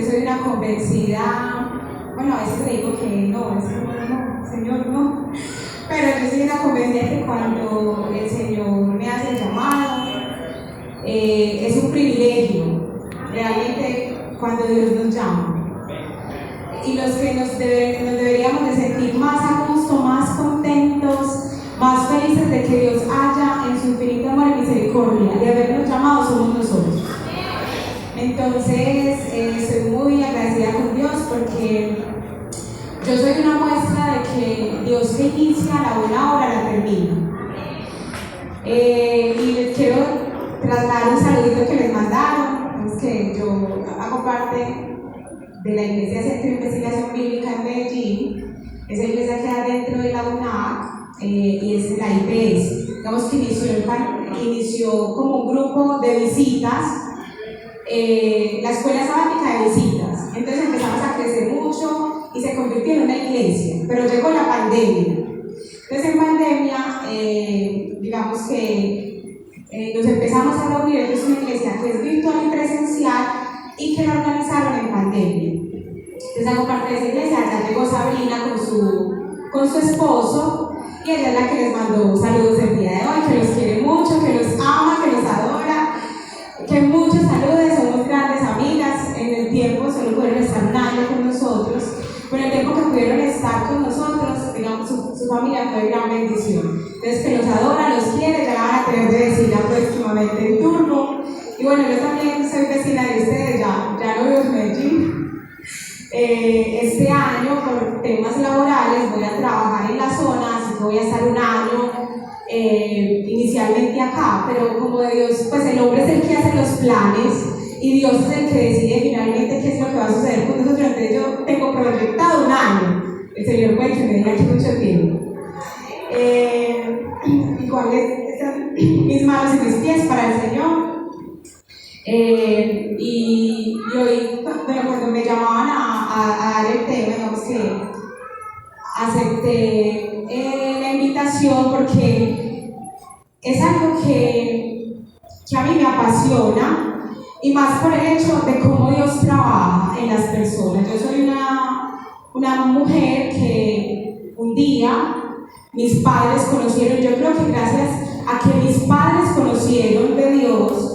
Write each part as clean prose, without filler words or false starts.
yo soy una convencida, bueno, a veces le digo que no, Señor, no. Pero yo soy una convencida que cuando el Señor me hace el llamado, es un privilegio, realmente, cuando Dios nos llama. Y los que nos deberíamos de sentir más a gusto, más contentos, más felices de que Dios haya en su infinito amor y misericordia de habernos llamado, somos nosotros. Entonces, estoy muy agradecida con Dios porque yo soy una muestra de que Dios que inicia la buena obra la termina. Y les quiero trasladar un saludito que les mandaron. Es que yo hago parte de la Iglesia Centro de Investigación Bíblica en Medellín. Esa iglesia queda dentro de la UNAC y es la IPS. Digamos que inició como un grupo de visitas, la escuela sabática de visitas. Entonces empezamos a crecer mucho y se convirtió en una iglesia, pero llegó la pandemia. Entonces en pandemia, digamos que nos empezamos a reunir. Es una iglesia que es virtual y presencial y que la organizaron en pandemia. Entonces hago parte de esa iglesia. Ya llegó Sabrina con su esposo y ella es la que les mandó saludos el día de hoy, que los quiere mucho, que los ama, que los adora, que muchos saludos. Somos grandes amigas. En el tiempo solo pudieron estar un año con nosotros, pero el tiempo que pudieron estar con nosotros, digamos, su familia fue gran bendición. Entonces, que los adora, los quiere, ya la van a tener de vecina próximamente en Turbo. Y bueno, yo también soy vecina de ustedes, ya no vivo en Medellín. Este año, por temas laborales, voy a trabajar en la zona, así que voy a estar un año inicialmente acá, pero como de Dios, pues el hombre es el que hace los planes y Dios es el que decide finalmente qué es lo que va a suceder con nosotros. Entonces yo tengo proyectado un año, el Señor puede que me diga que mucho tiempo. Igual están mis manos y mis pies para el Señor. Y hoy, bueno, cuando me llamaban a dar el tema, digamos que acepté la invitación porque es algo que a mí me apasiona, y más por el hecho de cómo Dios trabaja en las personas. Yo soy una mujer que un día mis padres conocieron. Yo creo que gracias a que mis padres conocieron de Dios,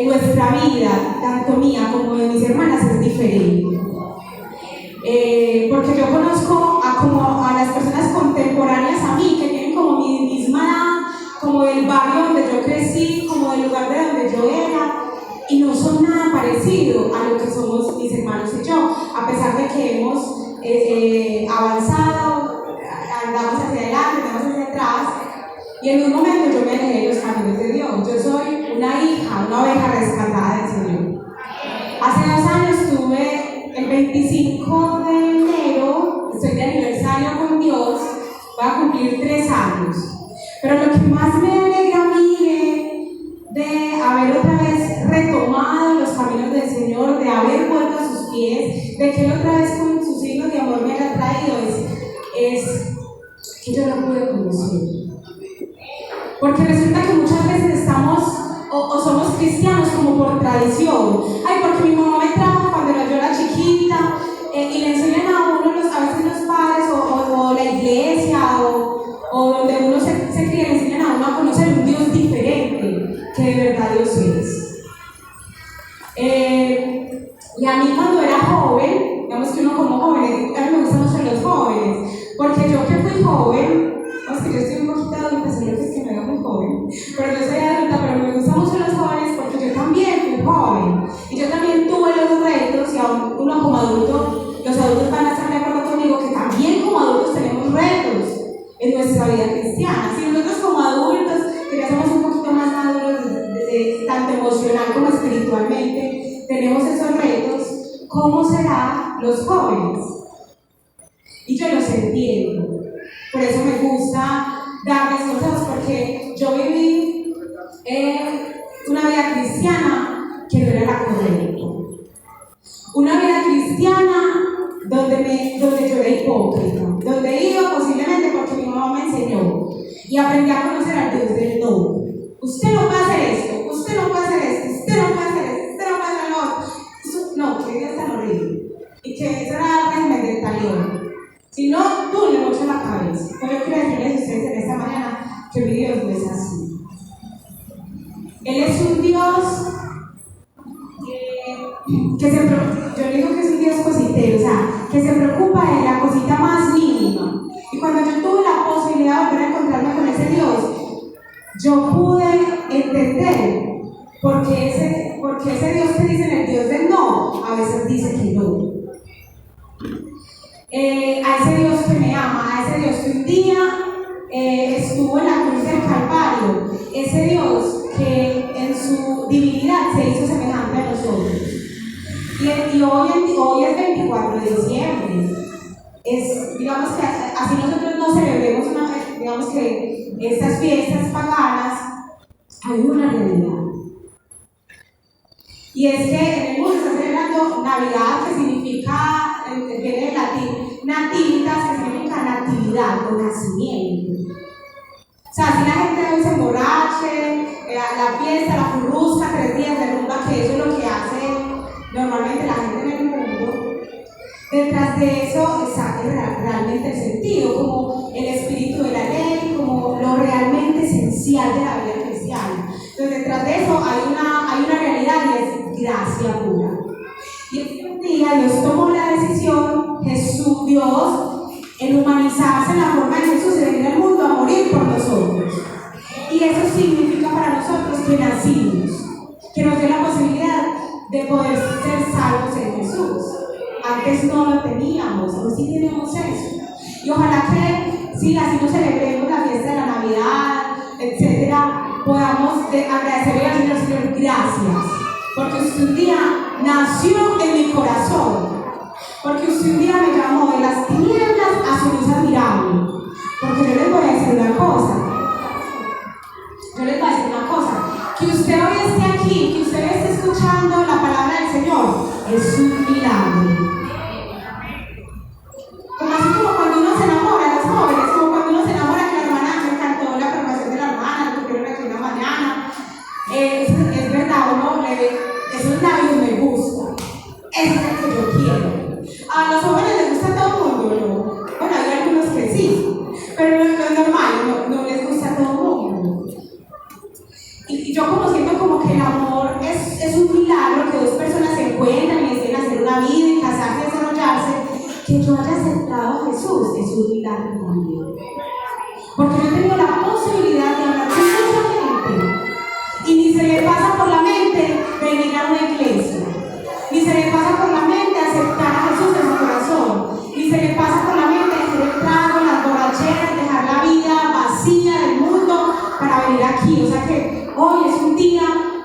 nuestra vida, tanto mía como de mis hermanas, es diferente. Porque yo conozco a las personas contemporáneas a mí, que tienen como mi misma edad, como del barrio donde yo crecí, como del lugar de donde yo era, y no son nada parecido a lo que somos mis hermanos y yo, a pesar de que hemos avanzado, andamos hacia adelante, andamos hacia atrás. Y en un momento yo me alejé de los caminos de Dios. Yo soy una hija, una oveja rescatada del Señor. Hace 2 años tuve el 25 de enero, estoy de aniversario con Dios, voy a cumplir 3 años. Pero lo que más me alegra a mí de haber otra vez retomado los caminos del Señor, de haber vuelto a sus pies, de que Él otra vez con sus signos de amor me haya traído, es que yo lo pude conocer. Porque resulta que muchas veces estamos o somos cristianos como por tradición. Ay, porque mi mamá me trajo cuando yo era chiquita, y le enseñan a uno a veces los padres o la iglesia o donde uno se cría, le enseñan a uno a conocer un Dios diferente, que de verdad Dios es. Y a mí cuando era joven, digamos que uno como joven, a mí me gustan mucho los jóvenes, porque yo que fui joven, es que yo estoy un poquito adulta, solo que es que me veo muy joven, pero yo soy adulta, pero me gustan mucho los jóvenes porque yo también fui joven, y yo también tuve los retos, y aún uno como adulto, los adultos van a estar de acuerdo conmigo que también como adultos tenemos retos en nuestra vida cristiana. Si nosotros como adultos, que ya somos un poquito más maduros, tanto emocional como espiritualmente, tenemos esos retos, ¿cómo serán los jóvenes? Y yo los entiendo. Por eso me gusta darles consejos, porque yo viví una vida cristiana que no era la correcta. Una vida cristiana donde yo era hipócrita, donde iba posiblemente porque mi mamá me enseñó y aprendí a conocer al Dios del no. Usted no puede hacer esto, usted no puede hacer esto, usted no puede hacer esto, usted no puede hacer lo otro. No, que mi Dios no es así. Él es un Dios yo le digo que es un Dios cositero, o sea, que se preocupa de la cosita más mínima. Y cuando yo tuve la posibilidad de volver a encontrarme con ese Dios, yo pude entender porque ese Dios que dice el Dios del no, a veces dice que no. A ese Dios que me ama, a ese Dios que un día estuvo en la cruz del Calvario, ese Dios que en su divinidad se hizo semejante a nosotros. Y hoy es 24 de diciembre. Digamos que así nosotros no celebremos digamos que estas fiestas paganas, hay una realidad. Y es que en el mundo se está celebrando Navidad, que significa, viene del latín, nativitas, que significa natividad o nacimiento. O sea, si la gente hoy se emborrache, la fiesta, la furrusca, 3 días de rumba, que eso es lo que hace normalmente la gente en el mundo, detrás de eso está realmente el sentido, como el espíritu de la ley, como lo realmente esencial de la vida cristiana. Entonces, detrás de eso hay una realidad y es gracia pura. Y este día Dios tomó la decisión, Jesús, Dios, en humanizarse en la forma de Jesús y venir al mundo a morir por nosotros. Y eso significa para nosotros que nacimos, que nos dio la posibilidad de poder ser salvos en Jesús. Antes no lo teníamos, hoy sí tenemos eso. Y ojalá que, sí, así nos celebremos la fiesta de la Navidad, etcétera, podamos agradecerle al Señor, gracias, porque usted un día nació en mi corazón, porque usted un día me llamó de las tinieblas a su luz admirable. Porque yo les voy a decir una cosa, que usted hoy esté aquí, que usted esté escuchando la palabra del Señor, es un milagro. Como así como cuando uno se enamora, los jóvenes, como cuando uno se enamora, que la hermana me encantó la preparación de la hermana, que tuvieron aquí una mañana. Es verdad, uno esos labios me gustan. Eso es lo que yo quiero. A los jóvenes les gusta a todo el mundo, ¿no? Bueno, hay algunos que sí, pero no es normal, no les gusta a todo el mundo. Y yo como siento como que el amor es un milagro, que 2 personas se encuentran y deciden hacer una vida y casarse y desarrollarse. Que yo haya aceptado a Jesús es un milagro también. Porque yo he tenido la posibilidad de hablar con mucha gente y ni se le pasa por la mente venir a una iglesia, ni se le pasa por la mente aceptar a Jesús en su corazón, ni se le pasa por la mente hacer el trago, las borracheras, dejar la vida vacía del mundo para venir aquí. O sea que hoy es un día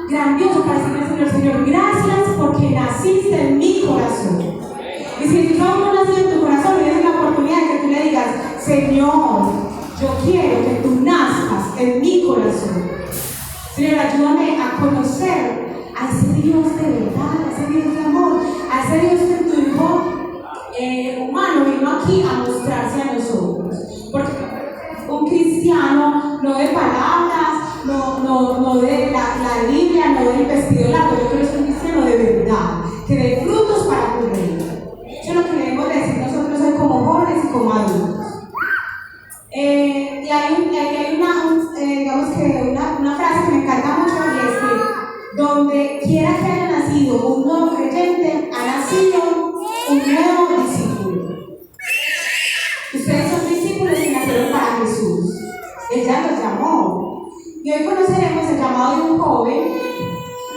grandioso para decirle al Señor, gracias porque naciste en mi corazón. Y si tú aún no nacido en tu corazón, le des la oportunidad de que tú le digas, Señor, yo quiero que tú nazcas en mi corazón. Señor, ayúdame a conocer a ese Dios de verdad, a ese Dios de amor, a ese Dios que tu Hijo humano vino aquí a mostrarse a nosotros. Porque un cristiano no de palabras, no de la Biblia, no del vestido largo, yo creo que es un cristiano de verdad, que dé frutos para tu reino. Eso es lo que debemos decir nosotros hoy como jóvenes y como adultos. Y hay una frase que me encanta mucho, y es que donde quiera que haya nacido un nuevo creyente, ha nacido un nuevo discípulo. Ustedes son discípulos que nacieron para Jesús. Él ya los llamó. Y hoy conoceremos el llamado de un joven,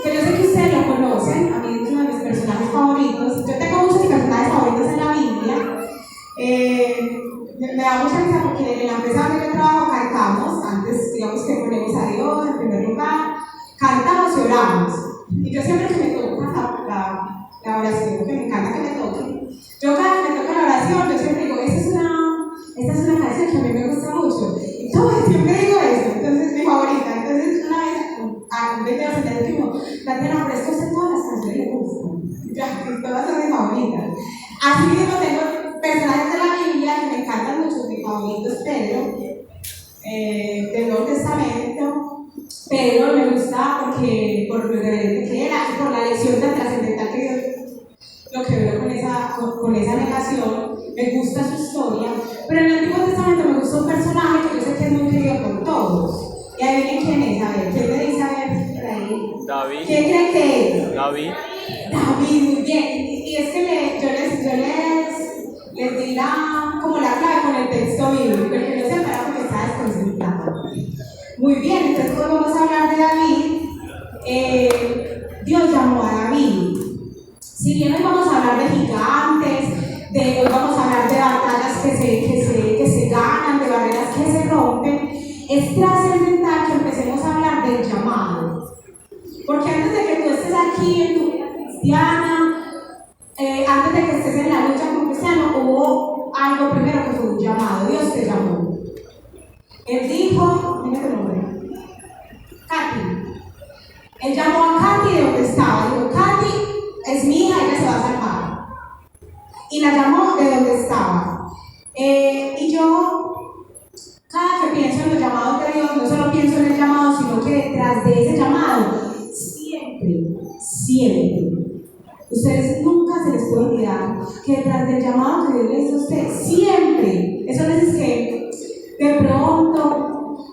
que yo sé que ustedes lo conocen. A mí es uno de mis personajes favoritos. Yo tengo muchos personajes favoritos en la Biblia. Me da mucha risa porque en la empresa donde yo trabajo cantamos. Antes, digamos que ponemos a Dios en primer lugar, cantamos y oramos. Y yo siempre que me toca la oración, que me encanta que me toque, yo cada vez que me toca la oración, yo siempre digo, esta es una canción que a mí me gusta mucho. Y yo siempre digo eso, entonces es mi favorita. Entonces una vez, a vez de hacer el último, Tatiana, pero es que a usted todas las canciones le gustan. Ya, que todas son mis favoritas. Así mismo tengo personajes de la Biblia que me encantan mucho. Mi favorito es Pedro, del Nuevo Testamento. Pedro me gusta porque por lo irreverente que era y por la lección tan trascendental que Dios lo que veo con esa negación. Me gusta su historia, pero en el Antiguo Testamento me gusta un personaje que yo sé que es muy querido por todos, David. ¿Quién cree que es? David. David, muy bien. Y es que yo les di como la clave con el texto bíblico, el que no se para porque está desconcentrado. Muy bien, entonces hoy vamos a hablar de David. Dios llamó a David. Si bien hoy vamos a hablar de gigantes, hoy vamos a hablar de batallas que se ganan, de barreras que se rompen, es trascendental que empecemos a hablar del llamado. Porque antes de que tú estés aquí en tu vida cristiana, antes de que estés en la lucha como cristiano, hubo algo primero que fue un llamado. Dios te llamó. Él dijo, dime tu nombre, Katy. Él llamó a Katy de donde estaba. Dijo, Katy es mi hija, ella se va a salvar. Y la llamó de donde estaba. Y yo, cada que pienso en los llamados de Dios, no solo pienso en el llamado, sino que detrás de ese llamado, siempre, ustedes nunca se les puede olvidar que detrás del llamado que Dios le hizo a usted, siempre, eso no es que de pronto,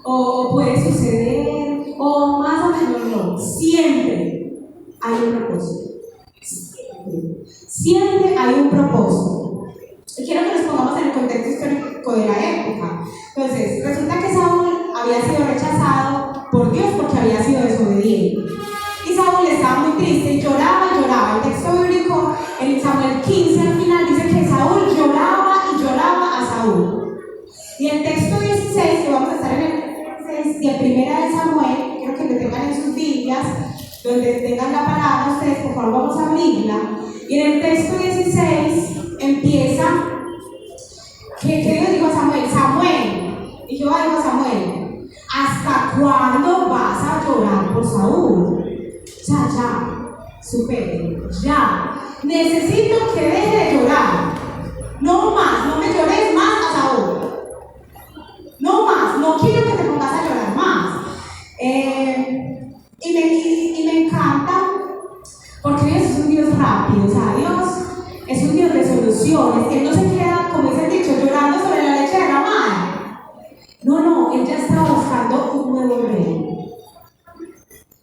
o puede suceder, o más o menos no, siempre hay un propósito. Siempre hay un propósito. Y quiero que nos pongamos en el contexto histórico de la época. Entonces, resulta que Saúl había sido rechazado por Dios porque había sido desobediente. Y Saúl estaba muy triste y lloraba y lloraba. El texto bíblico en Samuel 15 al final dice que Saúl lloraba y lloraba a Saúl. Y el texto 16, que vamos a estar en el 16 de primera de Samuel, quiero que lo tengan en sus Biblias, donde tengan la palabra ustedes, por favor vamos a abrirla. Y en el texto 16 empieza que Dios dijo a Samuel, Samuel, y Jehová dijo a Samuel, ¿hasta cuándo vas a llorar por Saúl? Ya, supere, ya. Necesito que deje de llorar. No más, no me llores más a Saúl. No más, no quiero que te pongas a llorar más. Y me encanta porque Dios es un Dios rápido, o sea, Dios es un Dios de soluciones. Él no se queda, como dice el dicho, llorando sobre la leche derramada. No, Él ya estaba buscando un nuevo rey.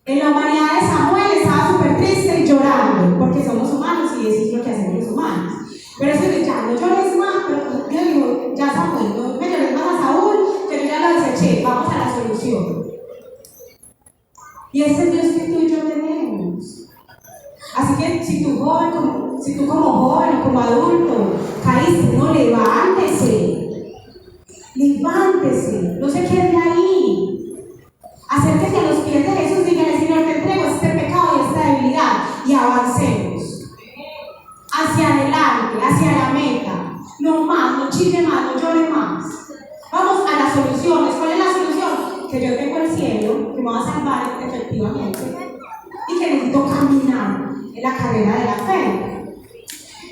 En la humanidad de Samuel estaba súper triste y llorando, porque somos humanos y eso es lo que hacemos los humanos. Pero eso de ya no llores más, pero Dios dijo, ya Samuel, no me llores más a Saúl, que yo ya lo deseché, vamos a la solución. Y ese es el Dios que tú y yo tenemos. Así que si tú como joven o como adulto caíste, no, levántese, no se quede ahí. Acérquese a los pies de Jesús y dígale, Señor, te entrego este pecado y esta debilidad y avancemos hacia adelante, hacia la meta. No más, no chille más, no llore más. Vamos a las soluciones. ¿Cuál es la solución? Que yo tengo el cielo, que me va a salvar efectivamente y que necesito caminar en la carrera de la fe.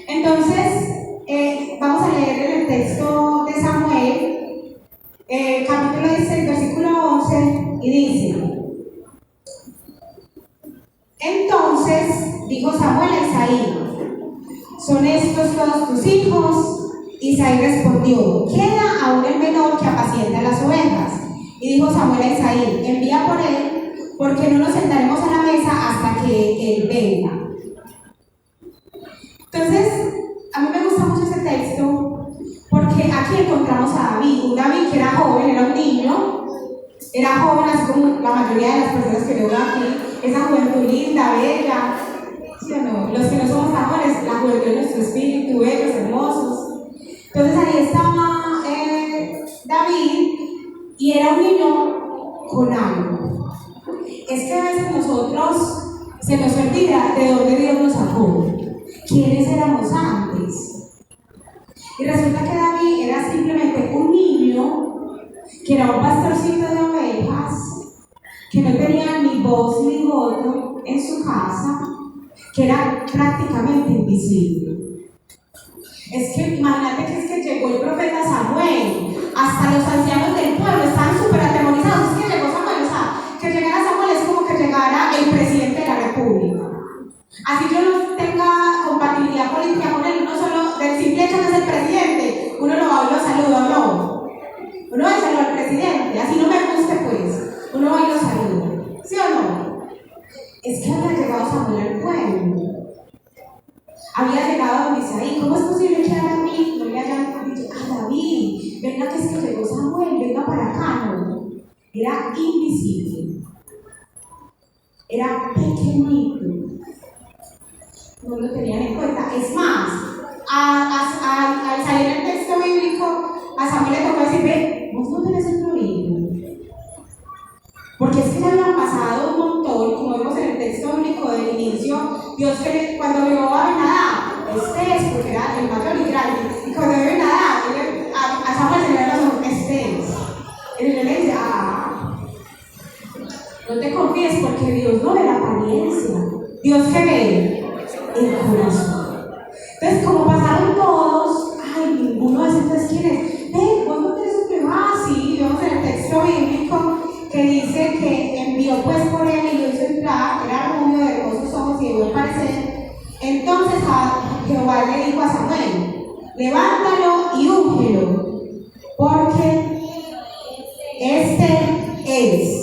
Entonces, vamos a leer en el texto de Samuel, capítulo 16, versículo 11, y dice: Entonces dijo Samuel a Isaí: ¿Son estos todos tus hijos? Isaí respondió: Queda aún el menor que apacienta las ovejas. Y dijo Samuel a Isaí: Envía por él, porque no nos sentaremos a la mesa hasta que él venga. Entonces, a mí me gusta mucho ese texto, porque aquí encontramos a David, un David que era joven, era un niño, era joven así como la mayoría de las personas que veo aquí, esa juventud linda, bella, ¿sí o no? Los que no somos tan jóvenes, la juventud de nuestro espíritu, bellos, hermosos. Entonces ahí estaba David, y era un niño con algo. Es que a veces nosotros se nos olvida de dónde Dios nos sacó, quiénes éramos antes. Y resulta que David era simplemente un niño que era un pastorcito de ovejas, que no tenía ni voz ni voto en su casa, que era prácticamente invisible. Es que imagínate que es que llegó el profeta Samuel, hasta los ancianos del pueblo estaban súper atemorizados. Es que llegó Samuel, o sea, que llegara Samuel es como que llegara el presidente de la república. Así yo no tenga compatibilidad política con él, no solo del simple hecho que es el presidente, uno lo va y lo saluda, no. Uno va y saluda al presidente, así no me guste pues, uno va y lo saluda, ¿sí o no? Es que a había llegado donde Isaí. ¿Cómo es posible que a David no le hayan dicho, David, venga que es que llegó Samuel, venga para acá? No, era invisible, era pequeñito, no lo tenían en cuenta. Es más, al salir el texto bíblico, a Samuel le tocó decir, ve, vos no tenés otro hijo. Porque es que ya habían pasado un montón, como vemos en el texto bíblico del inicio, Dios que cuando vio a Benadab, es, porque era el mayor y grande, y cuando vio a Benadab, a Samuel se le ven los ojos, y él le dice, no te confíes porque Dios no ve la apariencia, Dios que ve el corazón. Entonces, como pasaron todos, ninguno de esos quién es, vos no tenés un hijo, sí, vemos en el texto bíblico que dice que envió pues por él y lo hizo entrar, era rubio de hermosos ojos y de buen parecer. Entonces Jehová le dijo a Samuel, levántalo y úngelo, porque este es.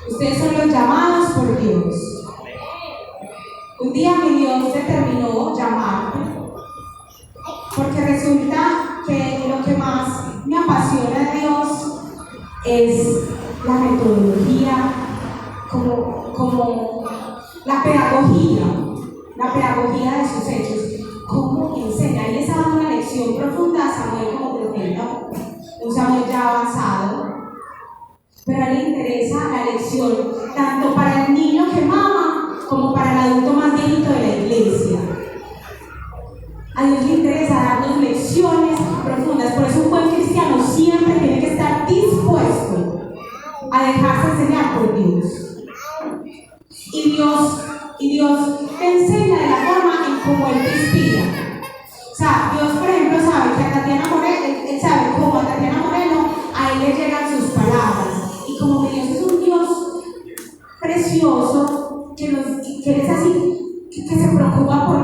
Ustedes son los llamados por Dios. Un día mi Dios determinó llamarme, porque resulta que lo que más me apasiona de Dios es la metodología, como la pedagogía de sus hechos, cómo enseña. Él les ha dado una lección profunda a Samuel como profeta, un Samuel ya avanzado, pero a él le interesa la lección tanto para el niño que mama como para el adulto más viejito de la iglesia. A Dios le interesa darnos lecciones profundas, por eso un buen cristiano siempre tiene que estar dispuesto a dejarse enseñar por Dios. Y Dios te enseña de la forma en cómo Él te inspira. O sea, Dios, por ejemplo, sabe que a Tatiana Moreno, Él sabe cómo a Tatiana Moreno, a Él le llegan sus palabras. Y como mi Dios es un Dios precioso, que es así, que se preocupa por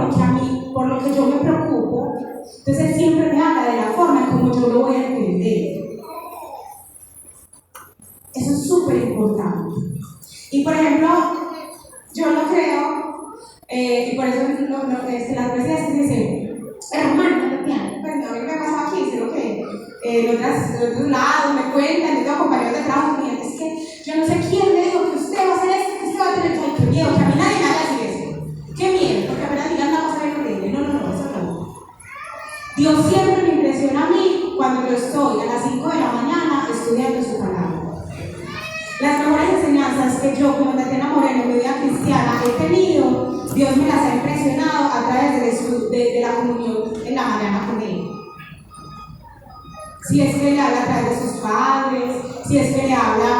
lo que yo me preocupo, entonces Él siempre me habla de la forma en como yo lo voy a entender. Eso es súper importante. Y por ejemplo, yo lo creo, y por eso las veces dicen, hermano, Tatiana, pero no me ha pasado aquí, sino que en otros lados me cuentan, yo tengo compañeros de trabajo que me dicen, es que yo no sé quién me dijo que usted va a hacer esto, que usted va a tener todo, qué miedo, que a mí nadie me haga decir eso. Qué miedo, porque apenas digan nada, va a salir horrible. No, eso no. Dios siempre me impresiona a mí cuando yo estoy a las 5 de la mañana estudiando su palabra. Las mejores enseñanzas que yo, como Tatiana Moreno, en mi vida cristiana, he tenido, Dios me las ha impresionado a través de la comunión en la mañana con Él. Si es que le habla a través de sus padres, si es que le habla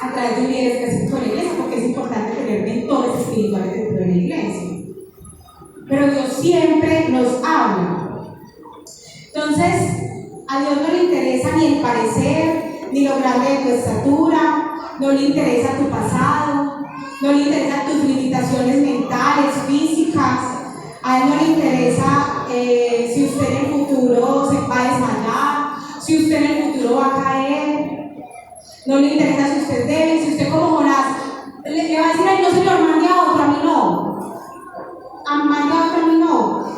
a través de un líder específico de la iglesia, porque es importante tener mentores espirituales dentro de la iglesia. Pero Dios siempre nos habla. Entonces, a Dios no le interesa ni el parecer, ni lo grande de tu estatura, no le interesa tu pasado, no le interesan tus limitaciones mentales, físicas, a Él no le interesa si usted en el futuro se va a desmayar, si usted en el futuro va a caer, no le interesa si usted es débil, si usted como Jonás le va a decir, ay no señor, mande a otro, a mí no. Mande a otro, a mí no.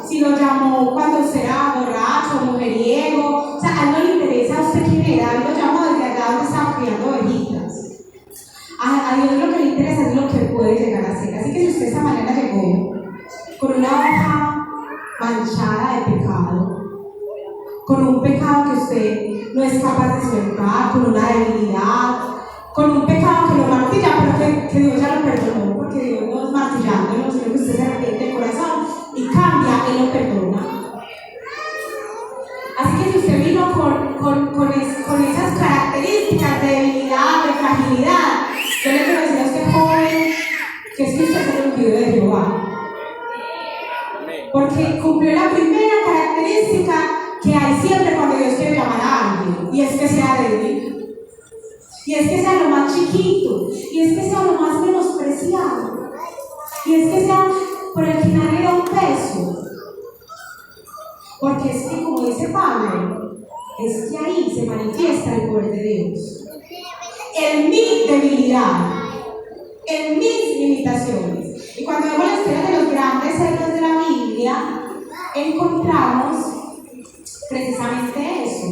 Si lo llamó cuando usted era borracho, mujeriego, o sea, a él no le interesa a usted quién era, él lo llamó desde allá donde estaba criando ovejitas. A Dios lo que le interesa es lo que puede llegar a ser. Así que si usted esta mañana llegó con una hoja manchada de pecado, con un pecado que usted no es capaz de soltar, con una debilidad, con un pecado que lo martilla, pero que Dios ya lo perdonó, porque Dios no es martillándolo, sino que usted se arrepiente de corazón y cambia, Él lo perdona. Así que si usted vino con esas características de debilidad, de fragilidad, yo le quiero decir a usted joven que es que usted es el ungido de Jehová. Porque cumplió la primera característica que hay siempre cuando Dios quiere llamar a alguien, y es que sea débil, y es que sea lo más chiquito, y es que sea lo más menospreciado, y es que sea por el que nadie da un peso. Porque es que, como dice Pablo, es que ahí se manifiesta el poder de Dios. En mi debilidad, en mis limitaciones. Y cuando vemos la historia de los grandes héroes de la Biblia, encontramos precisamente eso,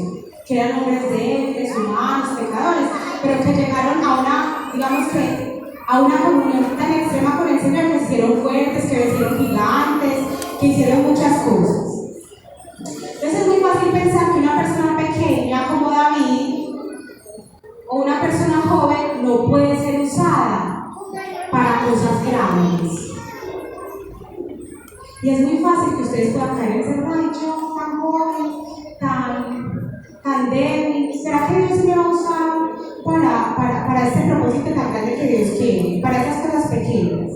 que eran hombres débiles, humanos, pecadores, pero que llegaron a una, digamos que, a una comunión tan extrema con el Señor, que se hicieron fuertes, que vencieron gigantes, que hicieron muchas cosas. Entonces es muy fácil pensar que una persona pequeña como David o una persona joven no puede ser usada para cosas grandes. Y es muy fácil que ustedes puedan caer en ese rancho tan joven, tan débil. ¿Será que Dios me va a usar para este propósito tan grande que Dios quiere? Para esas cosas pequeñas.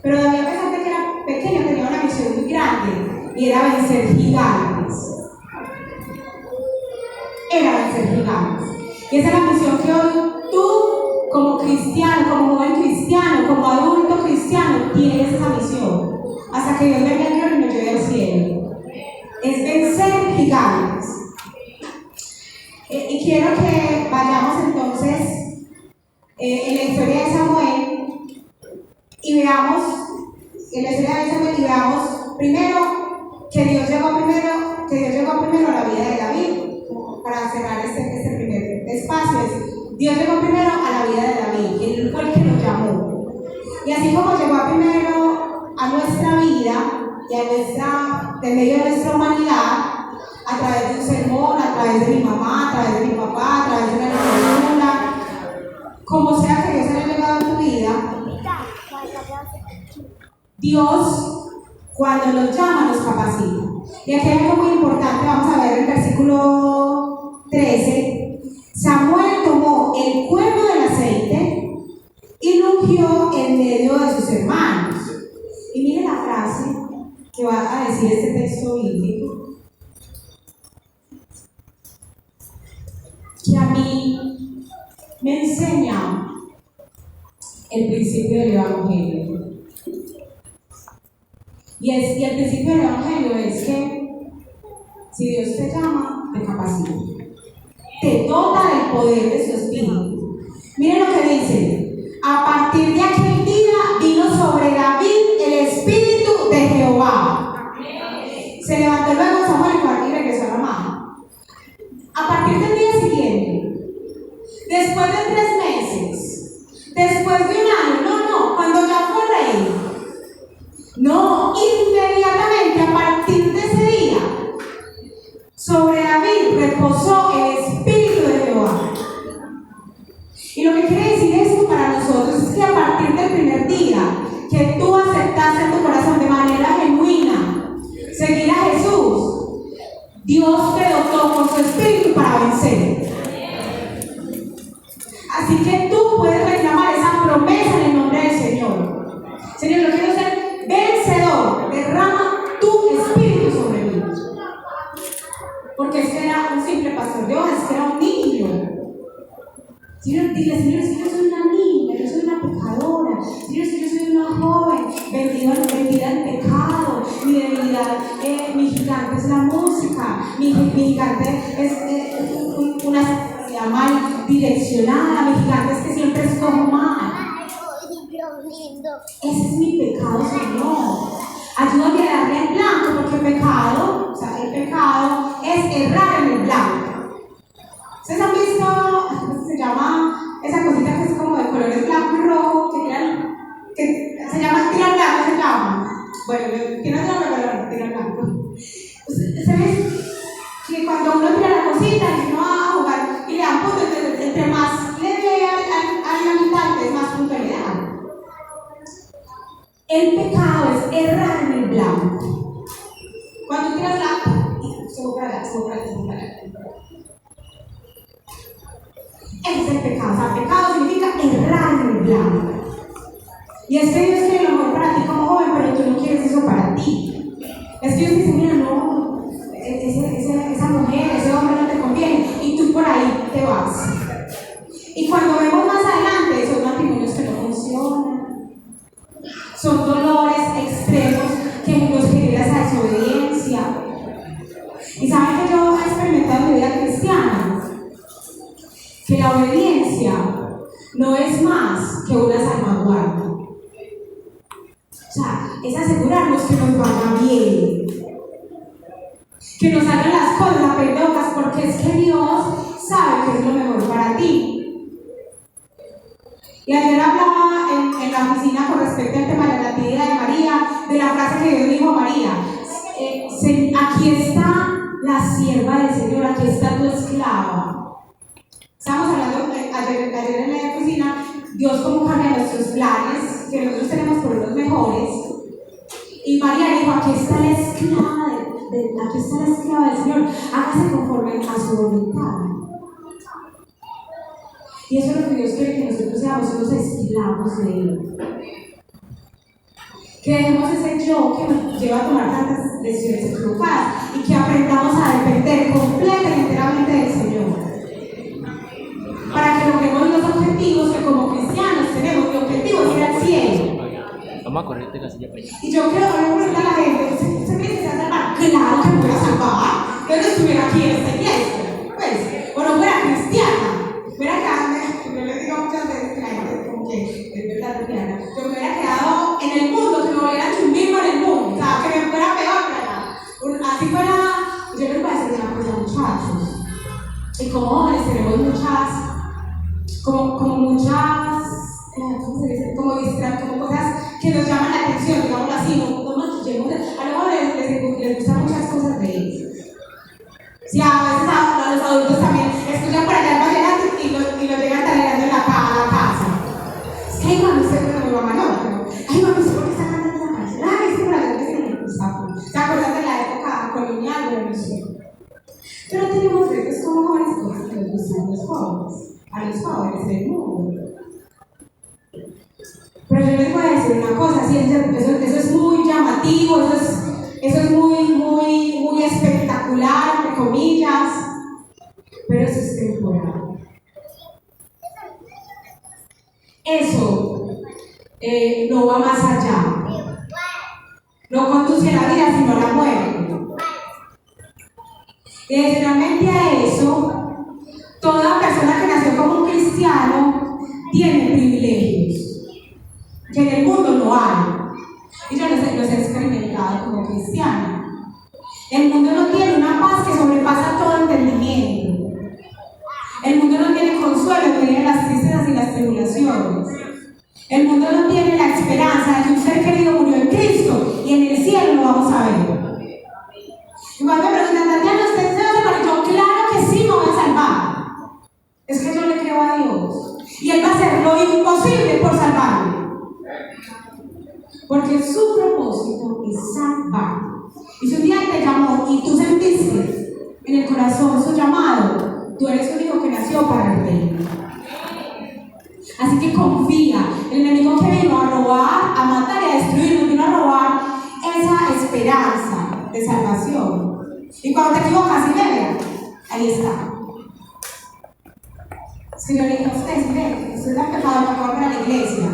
Pero David, a pesar de que era pequeño, tenía una misión muy grande y era vencer gigantes. Era vencer gigantes. Y esa es la misión que hoy tú, como cristiano, como joven cristiano, como adulto cristiano, tienes esa misión. Hasta que Dios venga al cielo y nos lleve al cielo. Es vencer gigantes. Y quiero que vayamos entonces en la historia de Samuel y veamos, primero que Dios llegó primero a la vida de David. Para cerrar este primer espacio, Dios llegó primero a la vida de David, Él fue el que lo llamó. Y así como llegó primero a nuestra vida y de medio de nuestra humanidad, a través de un sermón, a través de mi mamá, a través de mi papá, a través de una lectura, como sea que Dios haya llegado a tu vida, Dios, cuando nos llama, nos capacita. Y aquí hay algo muy importante, vamos a ver el versículo 13. Samuel tomó el cuerno del aceite y lo ungió en medio de sus hermanos. Y miren la frase que va a decir este texto bíblico, que a mí me enseña el principio del Evangelio. Y el principio del Evangelio es que si Dios te llama, te capacita, te dota del poder de su espíritu. Miren lo que dice: a partir de aquel día vino sobre David el espíritu de Jehová. Se levantó luego Samuel y regresó a Ramá. A partir del día siguiente, después de 3 meses, después de 1 año, cuando ya fue rey, inmediatamente a partir de ese día, sobre David reposó el espíritu de Jehová. Y lo que quiere decir esto para nosotros es que a partir del primer día que tú aceptaste en tu corazón de manera genuina seguir a Jesús, Dios te dotó con su espíritu para vencer. Así que tú puedes reclamar esa promesa en el nombre del Señor. Señor, yo quiero ser vencedor, derrama tu espíritu sobre mí. Porque es que era un simple pastor de ovejas, es que era un niño. Señor, dile: Señor, es que yo soy una niña, yo soy una pecadora. Señor, es que yo soy una joven, vendida en pecado. Mi debilidad, mi gigante es la música. Mi gigante es una sexualidad mal direccionada. Mi gigante es que siempre escojo mal. Ese es mi pecado, Señor. Ayúdame a darle en blanco, porque el pecado es errar en el blanco. ¿Ustedes han visto? Se llama esa cosita que es como de colores blanco y rojo, que se llama tirar blanco, se llama. Bueno, tirar blanco. ¿Sabes? Que cuando uno tira la cosita y uno va a jugar y le dan puntos, entre más le dé al habitante, es más puntos le dan. El pecado es errar en el blanco. Cuando tiras blanco, se va para allá. Ese es el pecado. O sea, pecado significa errar en el blanco. Y es que Dios quiere lo mejor para ti como joven, pero tú no quieres eso para ti. Es que Dios dice: mira, no, esa mujer, ese hombre no te conviene. Y tú por ahí te vas. Y cuando vemos más adelante, son matrimonios que no funcionan. Son dolores extremos que nos generan esa desobediencia. Y saben que yo he experimentado en mi vida que la obediencia no es más que una salvaguarda. O sea, es asegurarnos que nos vaya bien, que nos hagan las cosas aprendotas, porque es que Dios sabe que es lo mejor para ti. Y ayer hablaba en la oficina con respecto al tema de la natividad de María, de la frase que Dios dijo a María: aquí está la sierva del Señor, aquí está tu esclava. Estamos hablando ayer en la oficina, Dios cómo cambia nuestros planes, que nosotros tenemos por los mejores. Y María dijo: aquí está la esclava aquí está la esclava del Señor, hágase conforme a su voluntad. Y eso es lo que Dios quiere que nosotros seamos, unos esclavos de Él. Que dejemos ese yo que nos lleva a tomar tantas decisiones equivocadas y que aprendamos a depender completa y enteramente del Señor. Para que logremos los objetivos que como cristianos tenemos. Mi objetivo es ir al cielo. Vamos a correrte la silla para allá. Y yo creo, ahora preguntar a la gente: ¿usted cree que se va a salvar? Claro que me voy a salvar. Yo no estuviera aquí en esta iglesia, pues, o no fuera cristiana. Mira que yo les digo muchas veces que la gente como que es verdad cristiana. Yo me hubiera quedado en el mundo, que me hubiera chumbido en el mundo, o sea, que me fuera peor, ¿verdad? Así fuera. Yo les voy a decir una cosa, muchachos. Y como jóvenes tenemos muchas, ¿cómo se dice? Como cosas que nos llaman la atención, digámoslo así, no nos llevemos. A lo mejor les gustan muchas cosas de ellos. Sí, a veces a los adultos también escuchan por allá el vallenato y lo llegan tarareando en la casa. Es que, ay, mami, usted no me va a no. Ay, mami, ¿usted por qué está cantando esa canción? Ay, es que por allá me gusta. ¿Se acuerdan de la época colonial de la música? Pero tenemos retos como jóvenes, cosas que les gustan a los jóvenes del mundo. Pero yo les voy a decir una cosa: sí, eso es muy llamativo, eso es muy espectacular, entre comillas, pero eso es temporal. Eso no va más allá, no conduce a la vida sino a la muerte. Y adicionalmente a eso, toda persona que nació como un cristiano tiene privilegios que en el mundo no hay. Y yo los he experimentado como cristiana. El mundo no tiene una paz que sobrepasa todo entendimiento. El mundo no tiene consuelo en medio de las tristezas y las tribulaciones. El mundo no tiene la esperanza de que un ser querido murió en Cristo y en el cielo lo vamos a ver. Y cuando me preguntan: Tatiana, ¿usted se va a salvar? Yo, claro que sí, me voy a salvar. Es que yo le creo a Dios. Y Él va a hacer lo imposible por salvarme. Porque su propósito es salvar. Y si un día Él te llamó y tú sentiste en el corazón su llamado, tú eres el único que nació para el reino. Así que confía. El enemigo que vino a robar, a matar y a destruir, nos vino a robar esa esperanza de salvación. Y cuando te equivocas, y vea, ahí está. Si yo le dije a ustedes: ven, usted está pecado para la iglesia.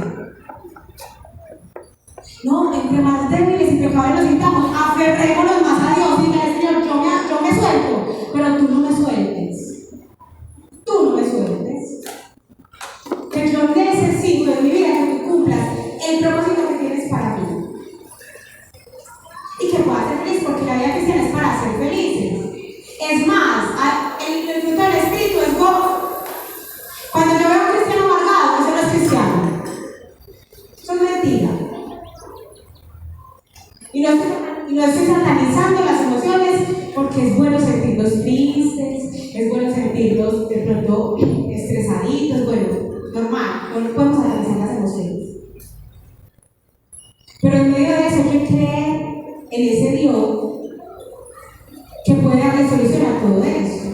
No, entre más débiles y pecadores nos sintamos, aferrémonos más a Dios y dile: Señor, yo me suelto, pero tú no me sueltes. Tú no me sueltes. Que yo necesito en mi vida que tú cumplas el propósito que tienes para mí. Y que puedas ser feliz, porque la vida cristiana es para ser felices. Es más, el fruto del Espíritu es gozo. Cuando yo veo a un cristiano amargado, ese no es cristiano. Eso es mentira. Y no estoy satanizando las emociones, porque es bueno sentirnos tristes, es bueno sentirnos de pronto estresaditos, bueno, normal, no podemos satanizar las emociones. Pero en medio de eso hay que creer en ese Dios que puede darle solución a todo eso.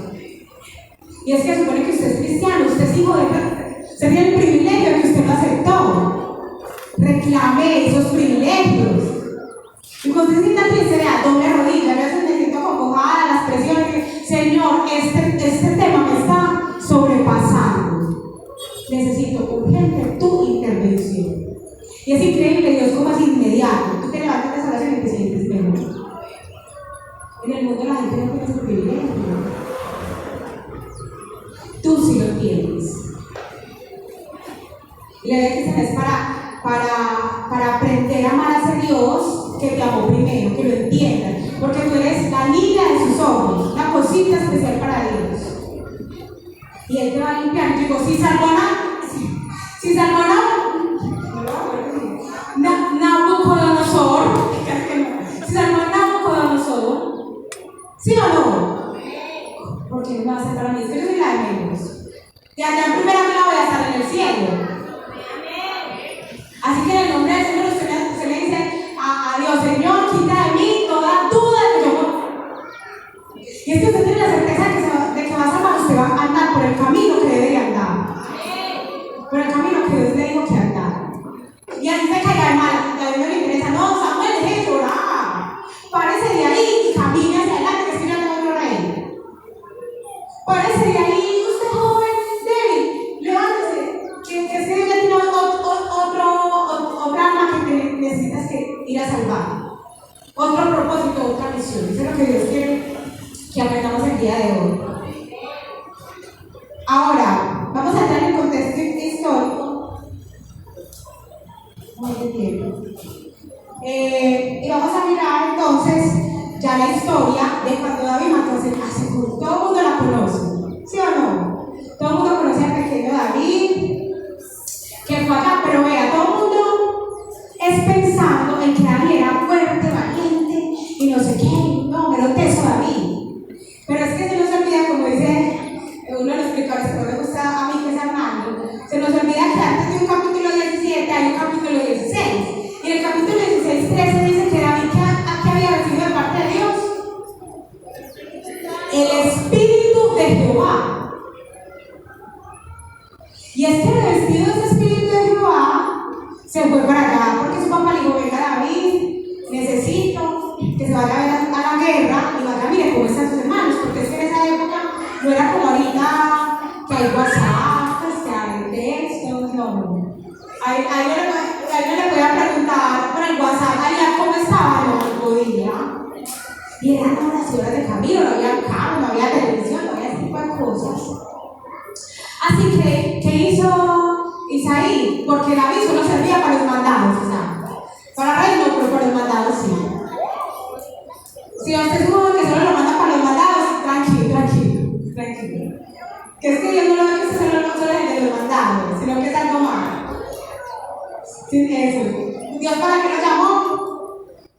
Y es que supone que usted es cristiano, usted es hijo de Dios, usted tiene el privilegio de que usted lo aceptó. Reclame esos privilegios. Y cuando usted se sienta triste, vea, doble rodilla, a veces me siento acongojada, las presiones. Señor, este tema me está sobrepasando. Necesito urgente tu intervención. Y es increíble Dios como es inmediato. Tú te levantas de esa oración y te sientes mejor. En el mundo la gente no tiene ese privilegio. Tú sí lo tienes. Y la vida cristiana es para aprender a amar a ese Dios que te amó primero, que lo entiendas. Porque tú eres la niña de sus ojos, una cosita especial para Dios. Y Él te va a limpiar. Yo digo, si Nabucodonosor, si salvó a Nabucodonosor, ¿sí o no? Porque no me va a hacer para mí, es que yo soy la de menos. Y allá en primera fila voy a estar en el cielo. Así que en el nombre del Señor usted le dice a Dios, Señor, quita de mí toda duda de que yo. Y es que usted tiene la certeza de que va a salvar, usted va a andar por el camino que debe de andar. Por el camino que Dios le dijo que andar. Y así se caiga de mal, a Dios no le interesa. No, Samuel, deje de llorar. Párese de ahí y camine hacia adelante, que es que yo tengo otro rey. Párese de ahí, usted joven, débil, levántese. Que es que Dios ya tiene otra alma que necesitas que ir a salvar. Otro propósito, otra misión. Eso es lo que Dios quiere que aprendamos el día de hoy. Ahora, vamos a entrar en el contexto histórico. Muy bien. Y vamos a mirar entonces ya la historia de cuando David mató a Saúl. Todo el mundo la conoce, ¿sí o no? Todo el mundo conoce al pequeño David, que fue acá, pero vea, todo el mundo es pensando en que David era fuerte, valiente y no sé qué. No, pero teso David. Pero es que se nos olvida, como dice uno de los escritores que no me gusta a mí, que es Armando, se nos olvida que antes de un capítulo 17 hay un capítulo 16. Y en el capítulo 16, 13 dice que David, ¿qué había recibido de parte de Dios? El Espíritu de Jehová. Y es que revestido de ese Espíritu de Jehová, se fue para allá, porque su papá le dijo, venga David, necesito que se vaya a la guerra y vaya, mire cómo están sus hermanos, porque es que en esa época no era como ahorita que hay WhatsApp, que hay textos, no. Ahí no le podía preguntar por el WhatsApp, ¿cómo estaba? No podía. Y eran horas y horas de camino, no había carro, no había televisión, no había ese tipo de cosas. Así que, ¿qué hizo Isaí? Porque David solo servía para los mandados, o sea, para rey no, pero para los mandados sí. Si usted es uno que solo lo manda para los mandados, tranquilo. Que es que Dios no lo ve que usted solo es de los mandados, sino que es algo más. Sí, eso. Dios para qué lo llamó,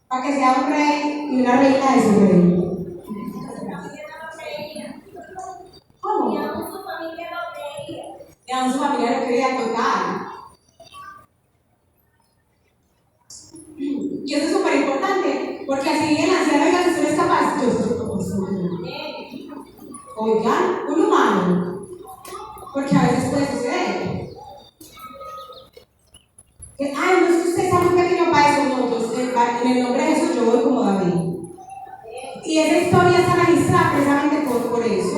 para que sea un rey y una reina de su reino. ¿Cómo? Y aún su familia lo quería total. Y eso es súper importante, porque así el anciano diga que usted es capaz. Yo soy capaz. Oigan, un humano. Porque a veces puede suceder. Que, no es que usted está muy pequeño para eso, no, entonces en el nombre de Jesús yo voy como David. Y esa historia está registrada precisamente por eso.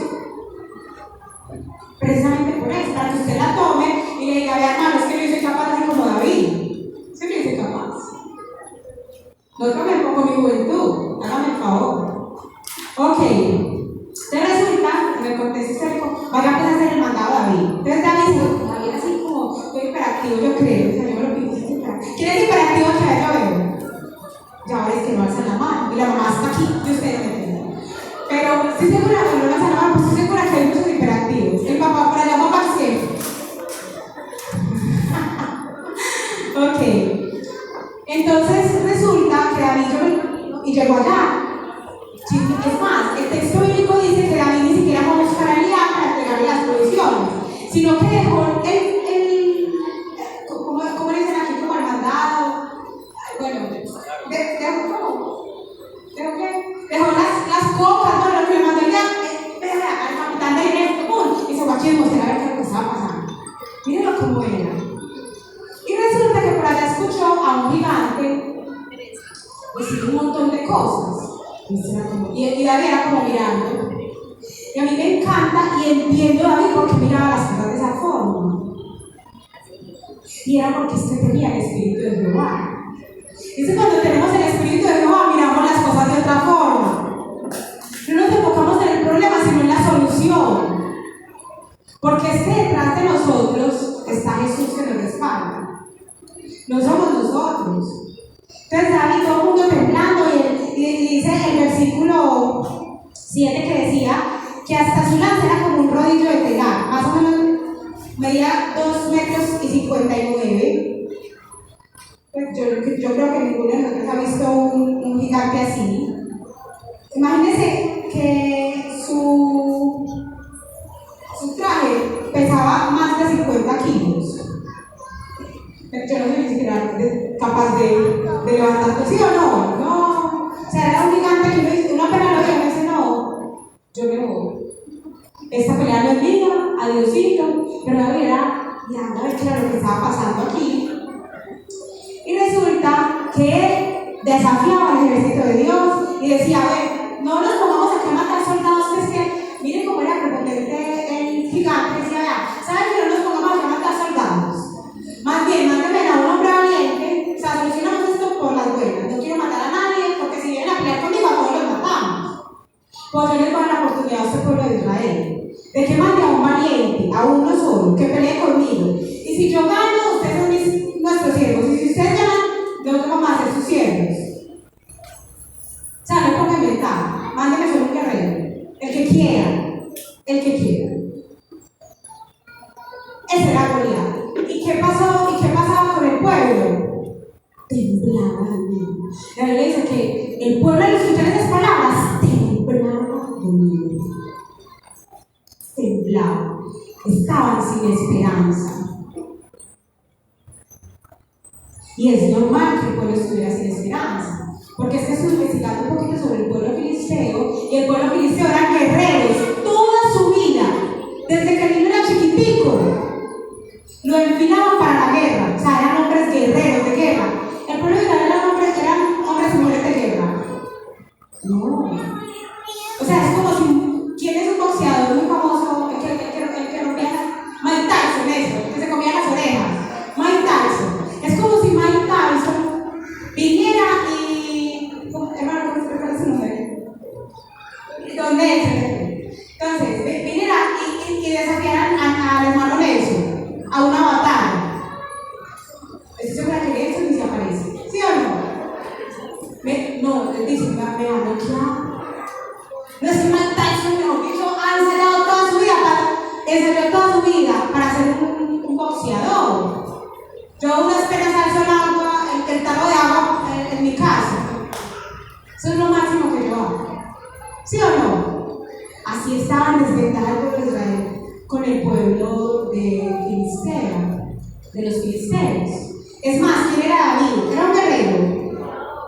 Precisamente por eso, para que usted la tome y le diga, vea hermano, es que yo soy capaz de ser como David. Sí, yo soy capaz. No tome un poco mi juventud, hágame el favor. Ok, entonces resulta, en el contexto histórico, vaya a empezar a hacer el mandado a David. Entonces David así como, estoy hiperactivo, yo creo, o sea, yo me lo pienso. ¿Quién es hiperactivo que yo veo? Ya ahora es que no alzan la mano, y la mamá está aquí, y ustedes me entienden. Pero estoy segura que no alzan la mano, pues estoy segura que hay muchos hiperactivos. El papá por allá, papá siempre. Ok. Entonces resulta que David llegó allá. Es más, el texto bíblico dice que David ni siquiera fue a buscar a Eliab para entregarle las provisiones, sino que dejó ¿cómo le dicen aquí? Como el mandado. Bueno, dejó las copas, bueno, lo que le mandó al capitán del ejército, y se fue a chismosear a ver qué es lo que estaba pasando. Mírenlo cómo era. Y resulta que por allá escuchó a un gigante decir un montón de cosas. Y David era como mirando. Y a mí me encanta y entiendo a David porque miraba las cosas de esa forma. Y era porque es que tenía el Espíritu de Jehová. Entonces cuando tenemos el Espíritu de Jehová miramos las cosas de otra forma. No nos enfocamos en el problema sino en la solución. Porque es que detrás de nosotros está Jesús que nos respalda. no somos nosotros. Entonces David, todo el mundo temblando, y dice el versículo 7 que decía que hasta su lanza era como un rodillo de telar, más o menos medía 2,59 metros. Pues yo creo que ninguno de nosotros ha visto un gigante así. Imagínense que su traje pesaba más de 50 kilos. Yo no sé ni siquiera capaz de levantar, ¿sí o no? No. O sea, era un gigante que uno apenas lo veía y me dice, no, yo me voy. Esta pelea no es mía, adiosito, pero David era, ya, a ver qué era lo que estaba pasando aquí. Y resulta que desafiaba al ejército de Dios y decía, a ver, no nos pongamos aquí a matar soldados, que es que, miren cómo era prepotente el gigante, decía, ya, ¿saben que no nos pongamos aquí a matar soldados? Más bien, mándenme a un hombre valiente, o sea, solucionamos esto por las buenas, no quiero matar a nadie, porque si vienen a pelear conmigo, a todos los matamos. Pues yo les voy a dar la oportunidad a este pueblo de Israel, de que mande a un valiente, a uno solo, que pelee conmigo. Y si yo gano, ustedes son nuestros siervos, y si ustedes ganan, nosotros vamos a ser sus siervos. O sea, no pongo a inventar, mándenme solo un guerrero, el que quiera, el que quiera. Ese era Goliat. ¿Y qué pasó? ¿Y qué pasaba con el pueblo? Temblaba de miedo. La Biblia dice que el pueblo, al escuchar esas palabras, temblaba de miedo. Temblaba. Estaban sin esperanza. Y es normal que el pueblo estuviera sin esperanza. Porque es que estoy investigando un poquito sobre el pueblo filisteo. Y el pueblo filisteo eran guerreros toda su vida. Desde que el niño era chiquitico. Lo enfilaban para la guerra, o sea, eran hombres guerreros de guerra. El pueblo de Israel eran hombres y mujeres de guerra. No. O sea, es como si, ¿quién es un boxeador muy famoso? El que rompía Mike Tyson, eso, que se comía las orejas. Mike Tyson. Es como si Mike Tyson viniera y, hermano, ¿cuál es su nombre? ¿Dónde es? Entonces, viniera y desafiaran al hermano Nelson a una batalla. Estoy segura que eso ni se aparece, ¿sí o no? No, él dice, me van a noquear. No es que Mike Tyson, mejor dicho, ha ensayado toda su vida para ser un boxeador. Yo unas penas alzo el agua, el tarro de agua en mi casa. Eso es lo máximo que yo hago. ¿Sí o no? Así estaba en desventaja el pueblo de Israel con el pueblo de Filistea, de los filisteos. Es más, ¿quién era David? Era un guerrero.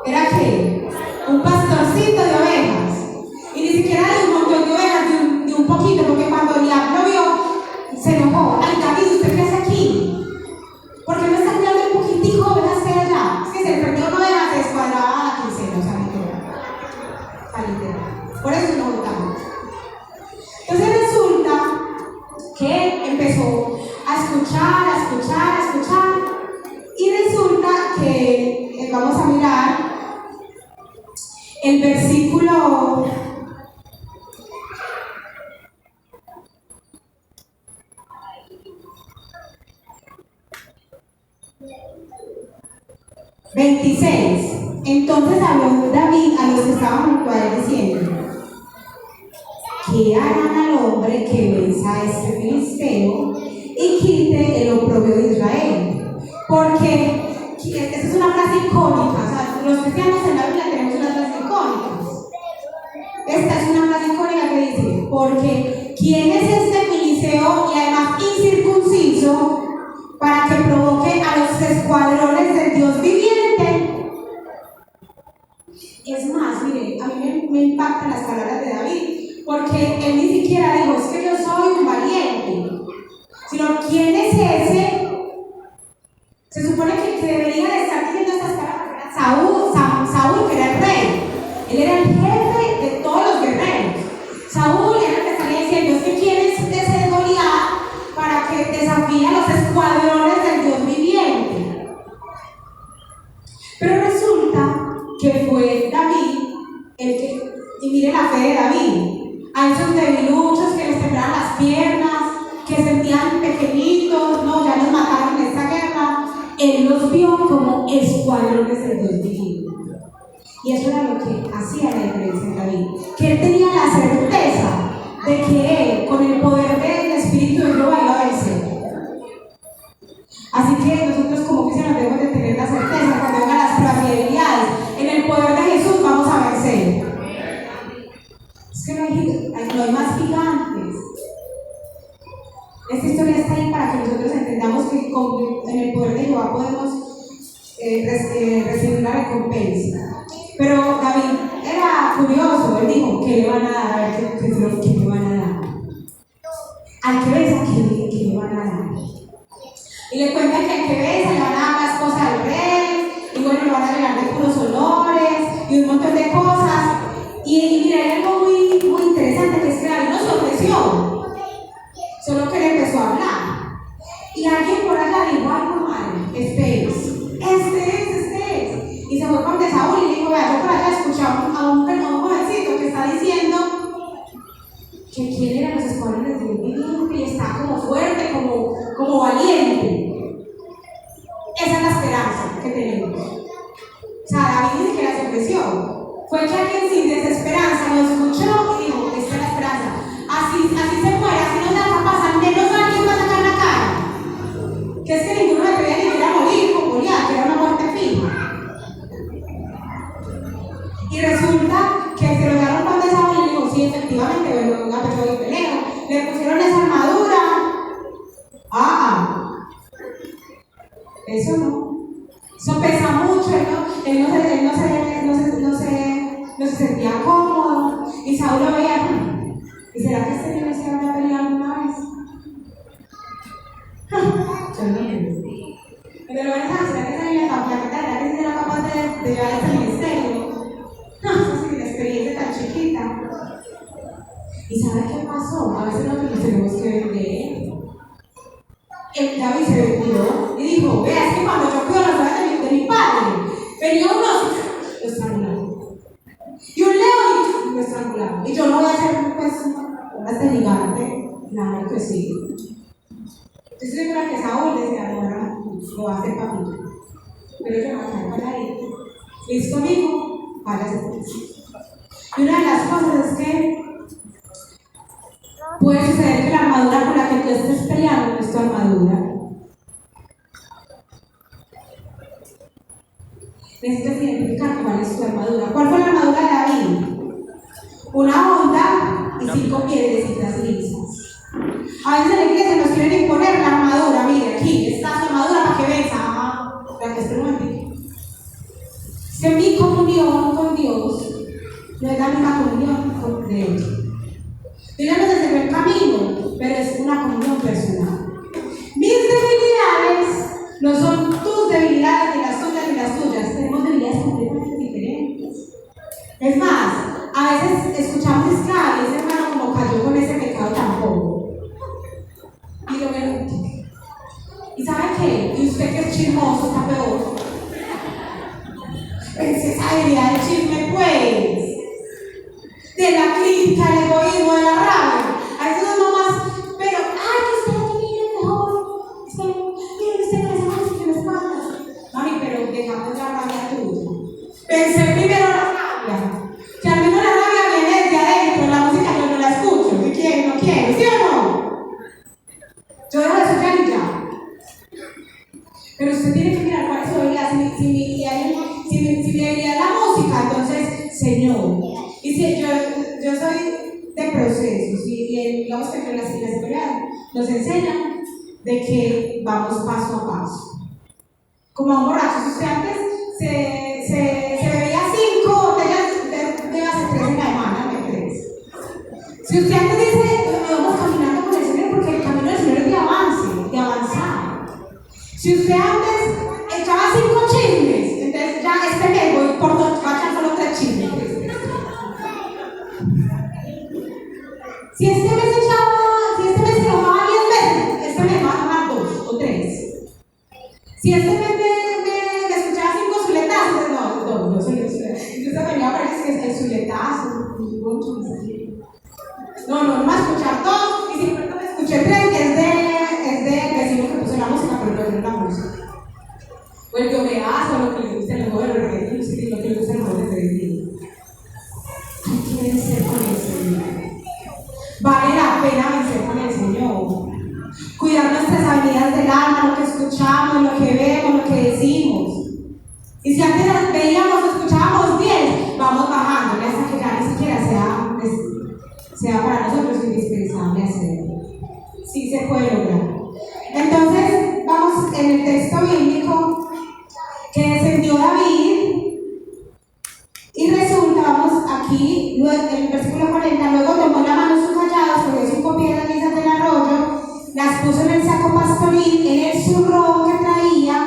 ¿Era qué? Un pastorcito de ovejas. Y ni siquiera de un montón de ovejas, de un poquito, porque cuando el diablo vio, se enojó. Ay, David, ¿usted qué hace aquí? ¿Por qué no está cuidando un poquitico de ovejas que hay allá? Es que se perdió una oveja, se descuadraba la quincena, o sea, literal. Por eso no votamos. Entonces resulta que empezó a escuchar, y resulta que vamos a mirar el versículo 26. Entonces habló David a los que estaban junto a él diciendo: ¿qué harán al hombre que venza a este filisteo y quite el oprobio de Israel? Porque esta es una frase icónica, o sea, los cristianos en la Biblia tenemos unas frases icónicas. Esta es una frase icónica que dice: porque ¿quién es este filisteo y además incircunciso para que provoque a los escuadrones del Dios viviente? Es más, mire, a mí me impactan las palabras de David, porque él ni siquiera dijo, es que yo soy un valiente, sino ¿quién es ese? Se supone que debería de estar diciendo estas palabras Saúl, que era el rey. Él era el jefe de todos los guerreros. Saúl era el que estaría diciendo, es que ¿quién es ese Goliat para que desafíe a los escuadrones del Dios viviente? Pero resulta que fue David el que, y mire la fe de David, a esos debiluchos que les temblaban las piernas, que sentían pequeñitos, no, ya nos mataron en esta guerra, él los vio como valores del Dios divino. Y eso era lo que hacía la diferencia en David, que él tenía la certeza de que él, con el poder del Espíritu de Jehová, iba a vencer. Así que nosotros como cristianos debemos de tener la certeza cuando vengan las pruebas y debilidades, en el poder de Jesús vamos a vencer. Es que no hay más gigantes. Esta historia está ahí para que nosotros entendamos que en el poder de Jehová podemos recibir una recompensa. Pero David era curioso, él dijo, ¿qué le van a dar? A ver, ¿qué le van a dar? Al que besa, ¿qué le van a dar? Y le cuentan que al que besa le van a dar las cosas al rey, y bueno, le van a llenar de puros olores, y un montón de cosas. Y mira, hay algo muy interesante, que es que David no se ofreció, solo que le empezó a hablar. Y alguien por allá dijo, ay, no, madre, este es. Y se fue con Saúl y le dijo, vea, yo por allá escuché a un jovencito que está diciendo que quiere ir a los escuadrones de Dios y está como fuerte, como valiente. Esa es la esperanza que tenemos. O sea, David ni siquiera se ofreció. Fue que alguien sin desesperanza lo escuchó y dijo, esta es la esperanza. Así se muere, así nos da capaz, al menos alguien va a sacar la cara. Que es que ninguno le quería ni ir a morir con Goliat, que era una muerte fija. Y resulta que se lo dieron con Saúl y le dijo, sí, efectivamente, bueno, una persona de peleo. Le pusieron esa armadura. Eso no. Eso pesa mucho, él no se sentía cómodo. Y Saúl lo veía. ¿Y será que este niño se habrá peleado alguna vez? Yo no pienso. Pero lo ven a ¿será que esa niña tan flaquita? ¿Será que sí era capaz de llevar este ministerio? Eso sí, la experiencia tan chiquita. ¿Y sabe qué pasó? A veces nosotros nos tenemos que vender. David se vendió y dijo, vea, es que cuando yo cuido las ovejas de mi padre, venía uno lo estrangulaba. Y un león lo estrangulaba. Y yo no voy a hacer pues este gigante, nada que sí. Yo estoy segura que Saúl decía, ahora lo va a hacer papito. Pero yo no voy a hacer para ahí. ¿Listo, amigo? Váyase pues. Y una de las cosas es que puede suceder que la armadura con la que tú estés peleando no es tu armadura. Necesitas identificar cuál es tu armadura. ¿Cuál fue la armadura de David? Una honda y 5 piedrecitas lisas. A veces en la iglesia nos quieren imponer la armadura. Mire, aquí está su armadura para que venza. Para que esté un momentito. Que mi comunión con Dios no es la misma comunión con Dios. Dios nos enseñó el camino, pero es una comunión personal. Mis debilidades no son tus debilidades, ni las tuyas. Tenemos debilidades completamente diferentes. Es más, a veces escuchamos que ese hermano como cayó con ese pecado tampoco. Y lo veo. ¿Y sabe qué? Y usted que es chismoso está peor. Pensé esa debilidad del chisme, pues. De la crítica, el egoísmo, de la rabia. A veces no más, pero, ay, que usted tiene mejor. Usted no sabe que me espanta. Mami, pero dejamos la rabia tuya. Pensé primero la rabia. Que al menos la rabia viene desde adentro, la música yo no la escucho. ¿Qué quiere? No quiero, ¿sí o no? Yo dejo de escuchar y ya. Pero usted tiene que mirar cuál es su debilidad. Si mi debilidad es la música, entonces, Señor. Y si yo soy de procesos, y digamos que en la escuela nos enseñan de que vamos paso a paso. Como a un borracho, si usted antes se bebía 5 botellas, bébase 3 en la semana, me 3. Si usted antes dice, vamos caminando con el Señor, porque el camino del Señor es de avance, de avanzar. Si usted antes echaba 5 chismes, entonces ya este mes voy por dos, va a echar solo 3 chismes. Si este mes se enojaba 10 veces, este mes va a tomar 2 o 3. Si este mes me escuchaba 5 zuletazos, no soy el zuletazo. Incluso me parece que es el zuletazo. No va a escuchar 2, y si pronto me escuché 3, es de vecino que puso la música, pero no es la música. O el lloveazo, lo que le guste, el hay que vencer con el Señor. Vale la pena vencer con el Señor. Cuidar nuestras habilidades del alma, lo que escuchamos, lo que vemos, lo que decimos. Y si antes veíamos o escuchábamos bien, vamos bajando hasta que ya ni siquiera sea para nosotros indispensable hacerlo. Sí se puede lograr. Entonces, vamos en el texto bíblico que descendió David. Y resulta, vamos aquí, en el versículo 40, luego tomó la mano sus callados, cogió 5 piedras lisas del arroyo, las puso en el saco pastoril, en el zurrón que traía,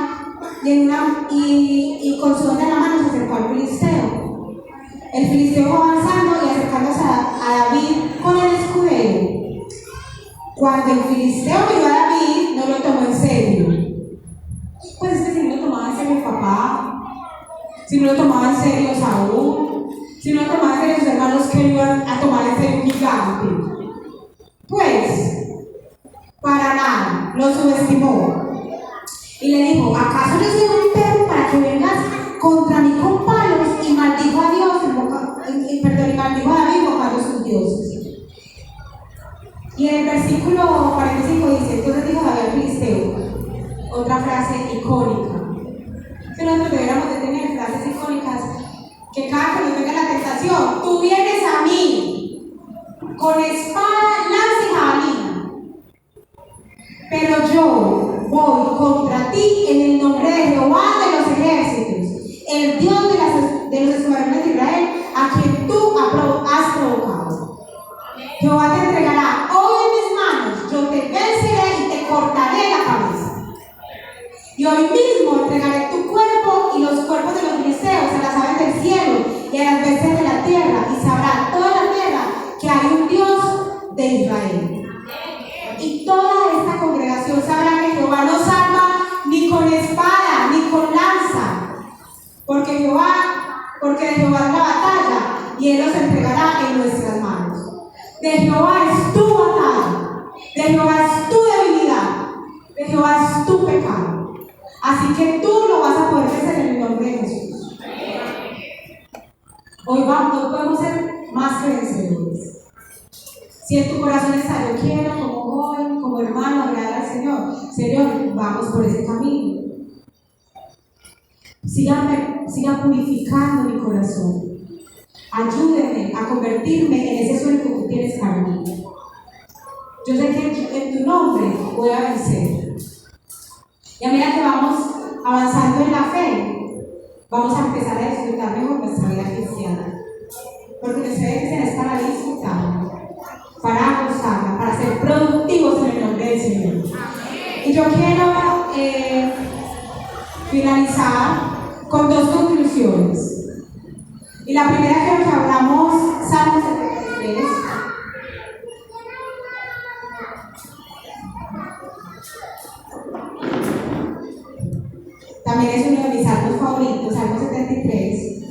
y con su otra en la mano se acercó al filisteo. El filisteo fue avanzando y acercándose a David con el escudero. Cuando el filisteo miró a David, no lo tomó en serio. Pues es que si no lo tomaba en serio el papá, si no lo tomaba en serio Saúl, si no lo tomaba en serio sus hermanos que lo iban a tomar en serio un gigante. Pues, para nada, lo subestimó. Y le dijo, ¿acaso yo soy un perro para que vengas contra mí con palos? Y maldijo a Dios, y maldijo a David invocando sus dioses. Y en el versículo 45 dice, entonces dijo David al filisteo, otra frase icónica. Que nosotros deberíamos de tener frases icónicas que cada que nos venga la tentación, tú vienes a mí con espada, lanza y jabalina, pero yo voy contra ti en el nombre de Jehová de los ejércitos, el Dios de los escuadrones de Israel, a quien tú has provocado. Jehová te entregará hoy en mis manos, yo te venceré y te cortaré la cabeza. Y hoy mismo entregaré tu cuerpo y los cuerpos de los filisteos a las aves del cielo y a las bestias de la tierra, y sabrá toda la tierra que hay un Dios de Israel. Y toda esta congregación sabrá que Jehová no salva ni con espada ni con lanza, porque de Jehová es la batalla y Él los entregará en nuestras manos. De Jehová es tu batalla, de Jehová es tu debilidad, de Jehová es tu pecado. Así que tú lo vas a poder vencer en el nombre de Jesús. Hoy podemos ser más que vencedores. Si en tu corazón está, yo quiero como joven, como hermano, agradar al Señor. Señor, vamos por ese camino. Siga purificando mi corazón. Ayúdeme a convertirme en ese sueño que tú tienes para mí. Yo sé que en tu nombre voy a vencer. Y a medida que vamos avanzando en la fe, vamos a empezar a disfrutar mejor nuestra vida cristiana. Porque nuestra vida cristiana es para disfrutarla, para gozarla, para ser productivos en el nombre del Señor. Y yo quiero finalizar con 2 conclusiones. Y la primera quiero que hablamos Salmo 73. También es uno de mis salmos favoritos, Salmo 73.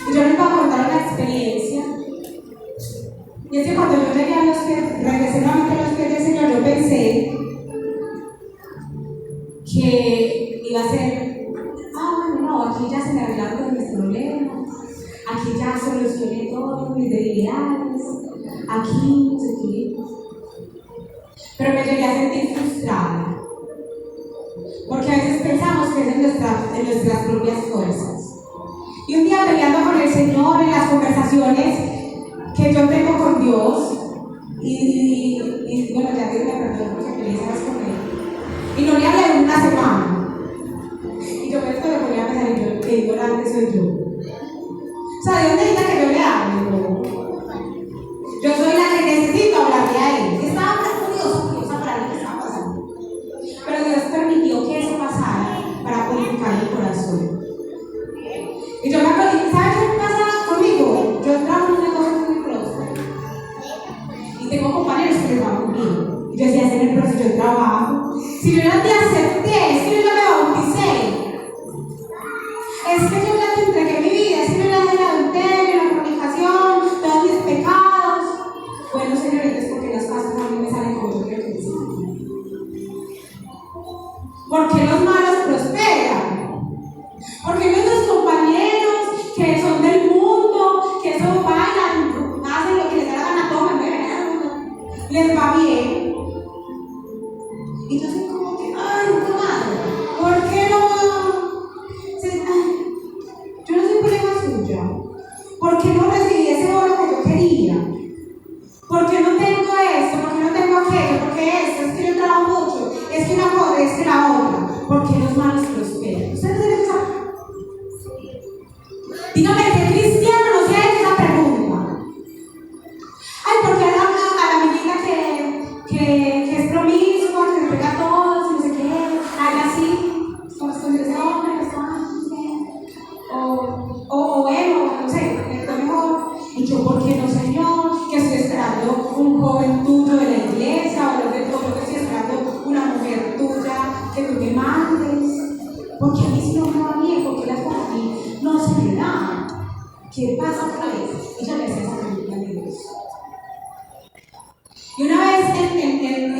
Y yo les voy a contar una experiencia. Y es que cuando yo llegué a los pies, regresé nuevamente a los pies del Señor, yo pensé que iba a ser, bueno, no, aquí ya se me arreglaron todos mis problemas, aquí ya solucioné todas mis debilidades, aquí no sé qué. Pero me llegué a sentir frustrada. Porque a veces pensamos que es en nuestras propias fuerzas. Y un día peleando con el Señor en las conversaciones que yo tengo con Dios, y bueno, ya Dios me perdonó porque peleé más con Él. Y no le hablé en una semana. Y yo me ponía a pensar, que ignorante soy yo. O sea, Dios necesita que yo le hable. ¿No? Yo soy la que necesito hablarle a Él. Estaba curiosa para lo que estaba pasando. Pero Dios permitió que eso pasara para purificar mi corazón. Y yo me acuerdo, ¿sabes qué pasa conmigo? Yo trabajo en un negocio muy próspero. Y tengo compañeros que trabajan conmigo. Y yo decía, en el proceso de trabajo. Si yo no te acepté, es que yo no me bauticé. Es que yo ya te entregué mi vida, es que yo ya dejé el adulterio, la fornicación, todos mis pecados. Bueno, señoritas, porque las cosas a mí me salen como yo quiero que me salgan. ¿Por qué los malos prosperan? Porque nuestros compañeros que son del mundo va bien. Y yo soy como que, ay, comadre, ¿por qué no? Yo no soy problema suya. ¿Por qué no recibí ese bono que yo quería? ¿Por qué no tengo esto? ¿Por qué no tengo aquello? ¿Por qué esto? Es que yo trabajo mucho. Es que una cosa, es que la otra. ¿Por qué los malos prosperan? ¿Ustedes no tienen esa? Dígame, ¿qué cristiano no se ha hecho esa pregunta? Ay, porque a la amiguita que es promiscua, que se pega a todos, y no sé qué, ay, así, con ese hombre que está, no sé, o bueno, no sé, esto mejor. Y yo, ¿por qué no, Señor? Que estoy esperando un joven tuyo de la iglesia, o yo que estoy esperando una mujer tuya que tú me mandes. Porque a mí si no me va bien, porque las cosas a mí no se me dan. ¿Qué pasa otra vez? Y yo le hacía esa pregunta a Dios. Y una vez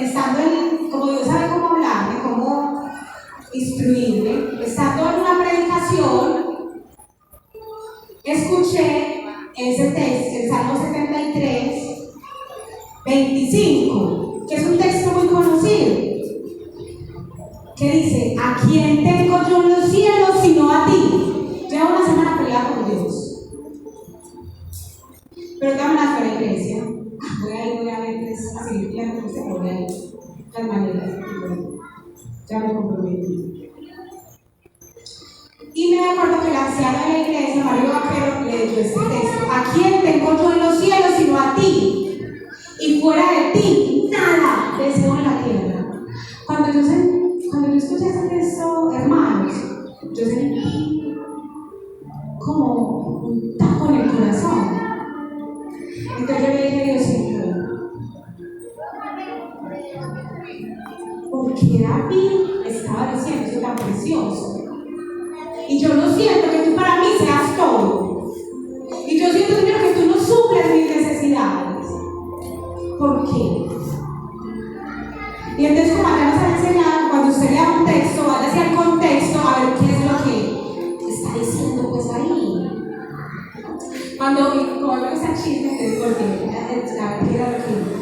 estando como Dios sabe cómo hablarme, cómo instruirme, estando en una predicación, escuché ese texto, el Salmo 73, 25, que es un texto muy conocido, que dice: ¿a quién tengo yo en los cielos sino a ti? Llevo una semana peleada con Dios. Pero también las para la iglesia. Voy a ver, a seguir peleando con este problema. Las maneras. Ya me comprometí. Y me acuerdo que la anciana de la iglesia, Mario Vaquero, le dijo este texto: ¿a quién tengo yo en los cielos sino a ti? Y fuera de ti, nada deseo en la tierra. Cuando yo escuché ese texto, hermanos, yo sentí como un tajo en el corazón. Entonces yo le dije a Dios, Señor, porque David estaba diciendo eso tan precioso. Y yo no siento que tú para mí seas todo. Y yo siento, Señor, que tú no suples mis necesidades. ¿Por qué? Y entonces, como acá nos han enseñado, cuando usted lea un texto, vaya hacia el contexto a ver qué es lo que está diciendo pues ahí. Cuando me gusta el chisme, porque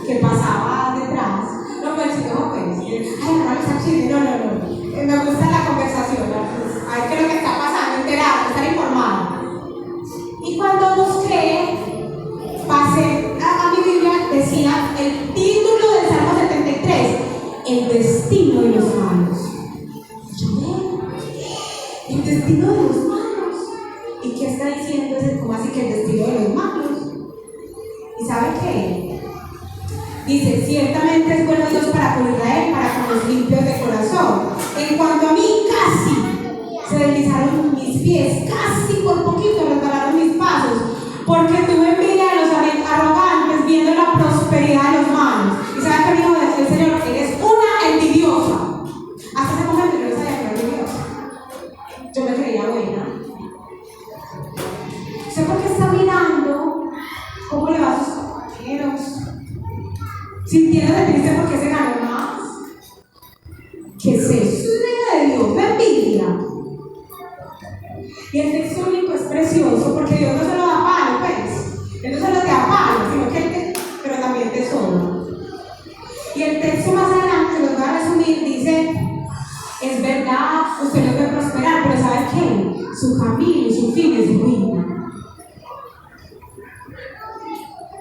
que pasaba detrás, no puedo decir, no, pues, ay, no me gusta el chisme, no. Me gusta la conversación, ¿no? A ver qué es lo que está pasando, enterado, estar informado. Y cuando busqué, pasé a mi Biblia, decía el título del Salmo 73, el destino de los malos. El destino de los malos. ¿Y qué está diciendo ese? ¿Cómo así que el destino de los malos? ¿Y sabe qué? Dice: ciertamente es bueno Dios para con Israel, para con los limpios de corazón. En cuanto a mí, casi se deslizaron mis pies, casi por poquito resbalaron mis pasos, porque tuve envidia de los arrogantes viendo la prosperidad de los malos. ¿Y sabe qué dijo el Señor? Eres una envidiosa. Hasta ese momento yo no sabía que era envidiosa. Yo me creía buena. ¿Usted por qué está mirando cómo le va a sus compañeros? Sintiéndose triste porque se ganó más. ¿Qué es eso? Es envidia de Dios, la envidia. Y el texto único es precioso porque Dios no se lo da palo, pues. Él no solo te da palo, sino que Él pero también te sobra. Y el texto más adelante, lo voy a resumir, dice: es verdad, usted no puede prosperar, pero ¿sabe qué? Su camino y su fin es ruina.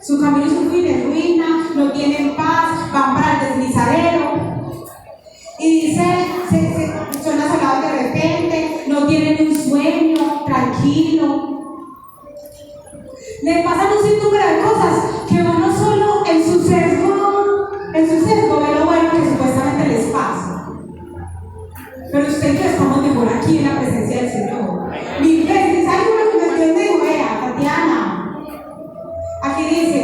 Su camino y su fin es ruina, no tienen paz, van para el deslizadero. Y dice, son asolados de repente, no tienen un sueño tranquilo. Le pasan un sinnúmero de cosas que uno solo en su sesgo ve lo bueno que supuestamente les pasa. Pero usted y yo estamos mejor aquí en la presencia del Señor. Mil veces, ¿sabe uno que me entiende? Digo, vea, Tatiana, aquí dice: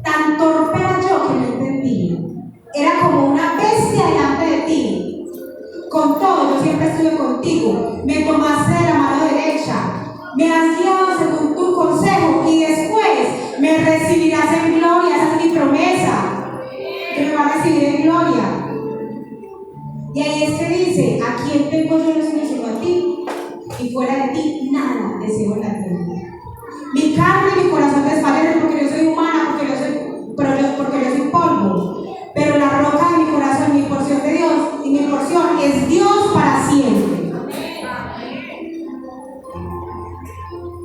tan torpe era yo que no entendía. Era como una bestia delante de ti. Con todo, yo siempre estuve contigo. Me tomaste de la mano derecha. Me has guiado según tu consejo. Y después me recibirás en gloria. Esa es mi promesa. Que me va a recibir en gloria. Y ahí es que dice: ¿a quién tengo yo en los cielos sino a ti? Y fuera de ti, nada deseo en la tierra. Mi carne y mi corazón desfallecen porque yo soy humana, porque yo soy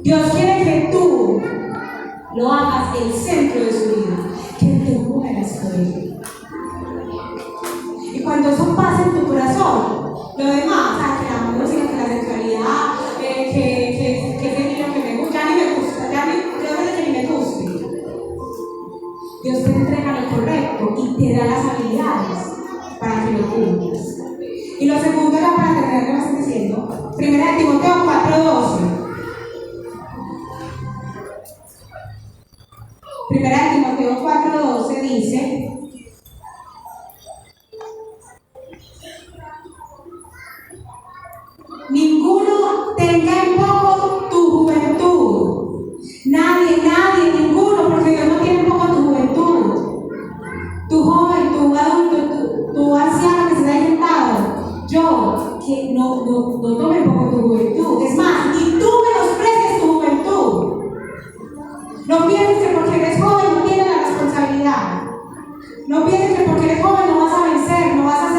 Dios quiere que tú lo hagas el centro de su vida, que te mueras por Él. Y cuando eso pasa en tu corazón, lo demás, que la música, que la sexualidad, que ese niño que me gusta, ya ni me gusta, ya ni me guste. Dios te entrega lo correcto y te da las habilidades para que lo cumplas. Y lo segundo era para terminar lo que estoy diciendo. 1 Timoteo 4:12. 1 Timoteo 4:12 dice: ninguno tenga en poco tu juventud. Nadie, ninguno, porque Dios no tiene en poco tu juventud. Tu joven, tu adulto, tu anciano que se está sentado. Yo, que no tome en poco tu juventud. Es más, ni tú menosprecies tu juventud. No pienses que porque eres joven no tienes la responsabilidad. No pienses que porque eres joven no vas a vencer, no vas a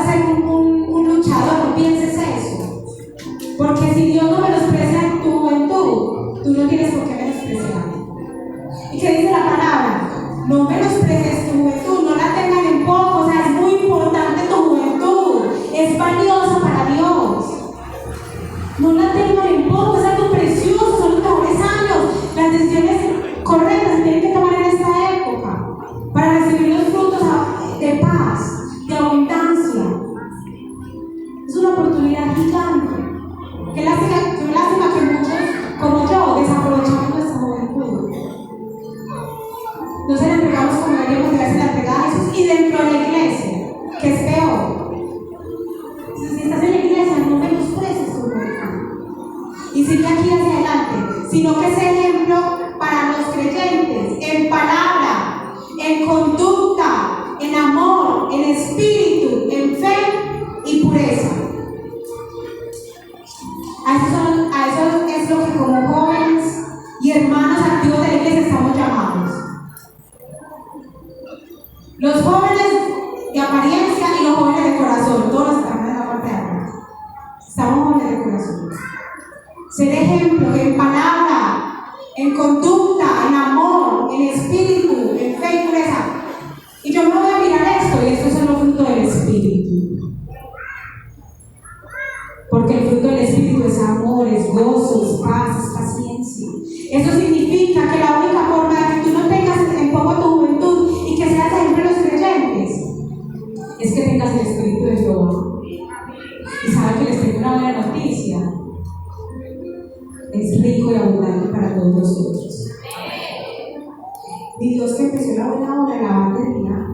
ser un luchador, no pienses eso. Porque si Dios no menosprecia tu juventud, tú no tienes por qué menospreciarla. ¿Y qué dice la palabra? No menosprecies tu juventud, no la tengan en poco, o sea, es muy importante tu juventud, es valiosa para Dios. No la tengan en poco, es algo precioso, son los mejores años. Las decisiones correctas se tienen que tomar en esta época para recibir los frutos de paz, de abundancia. Es una oportunidad gigante. Qué lástima que muchos, como yo, desaprovechamos nuestra juventud. No se la entregamos como deberíamos de la entregada a Jesús y dentro de la iglesia, que es peor. Si estás en la iglesia, no menosprecies tu juventud. Y sigue aquí hacia adelante, sino que sea ejemplo para los creyentes, en palabra, en conducta, en amor, en espíritu, en fe y pureza. A eso es lo que como jóvenes y hermanos activos de la iglesia estamos llamados. Los jóvenes de apariencia y los jóvenes de corazón, todos estamos en la parte de atrás. Estamos jóvenes de corazón. Ser ejemplo en palabra, en conducta, en amor, en espíritu, en fe y pureza. Y yo me voy a mirar esto, y estos son los frutos del espíritu. Porque el fruto del espíritu es amor, es gozo, es paz, es paciencia. Eso significa que la única forma de que tú no tengas en poco tu juventud y que seas ejemplo de los creyentes es que tengas el espíritu de Jehová. Y saben que les tengo una buena noticia. Es rico y abundante para todos nosotros. Y Dios que empezó la buena obra la va a terminar.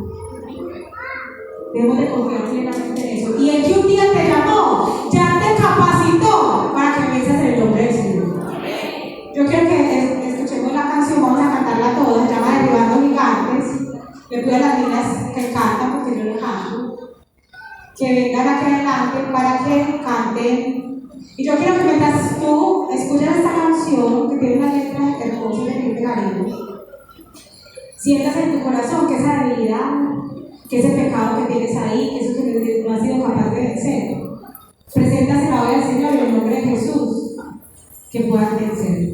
Debemos de confiar plenamente en eso. Y el que un día te llamó, ya te capacitó para que venzas en el nombre del Señor. Yo quiero que escuchemos la canción, vamos a cantarla toda, se llama Derribando Gigantes. Le pido a las niñas que cantan, porque yo no canto, que vengan aquí adelante para que canten. Y yo quiero que mientras tú escuchas esta canción, que tiene una letra hermosa y de cariño, sientas en tu corazón que esa debilidad, que ese pecado que tienes ahí, que eso que no has sido capaz de vencer, preséntaselo ahora al Señor en el nombre de Jesús, que puedas vencer.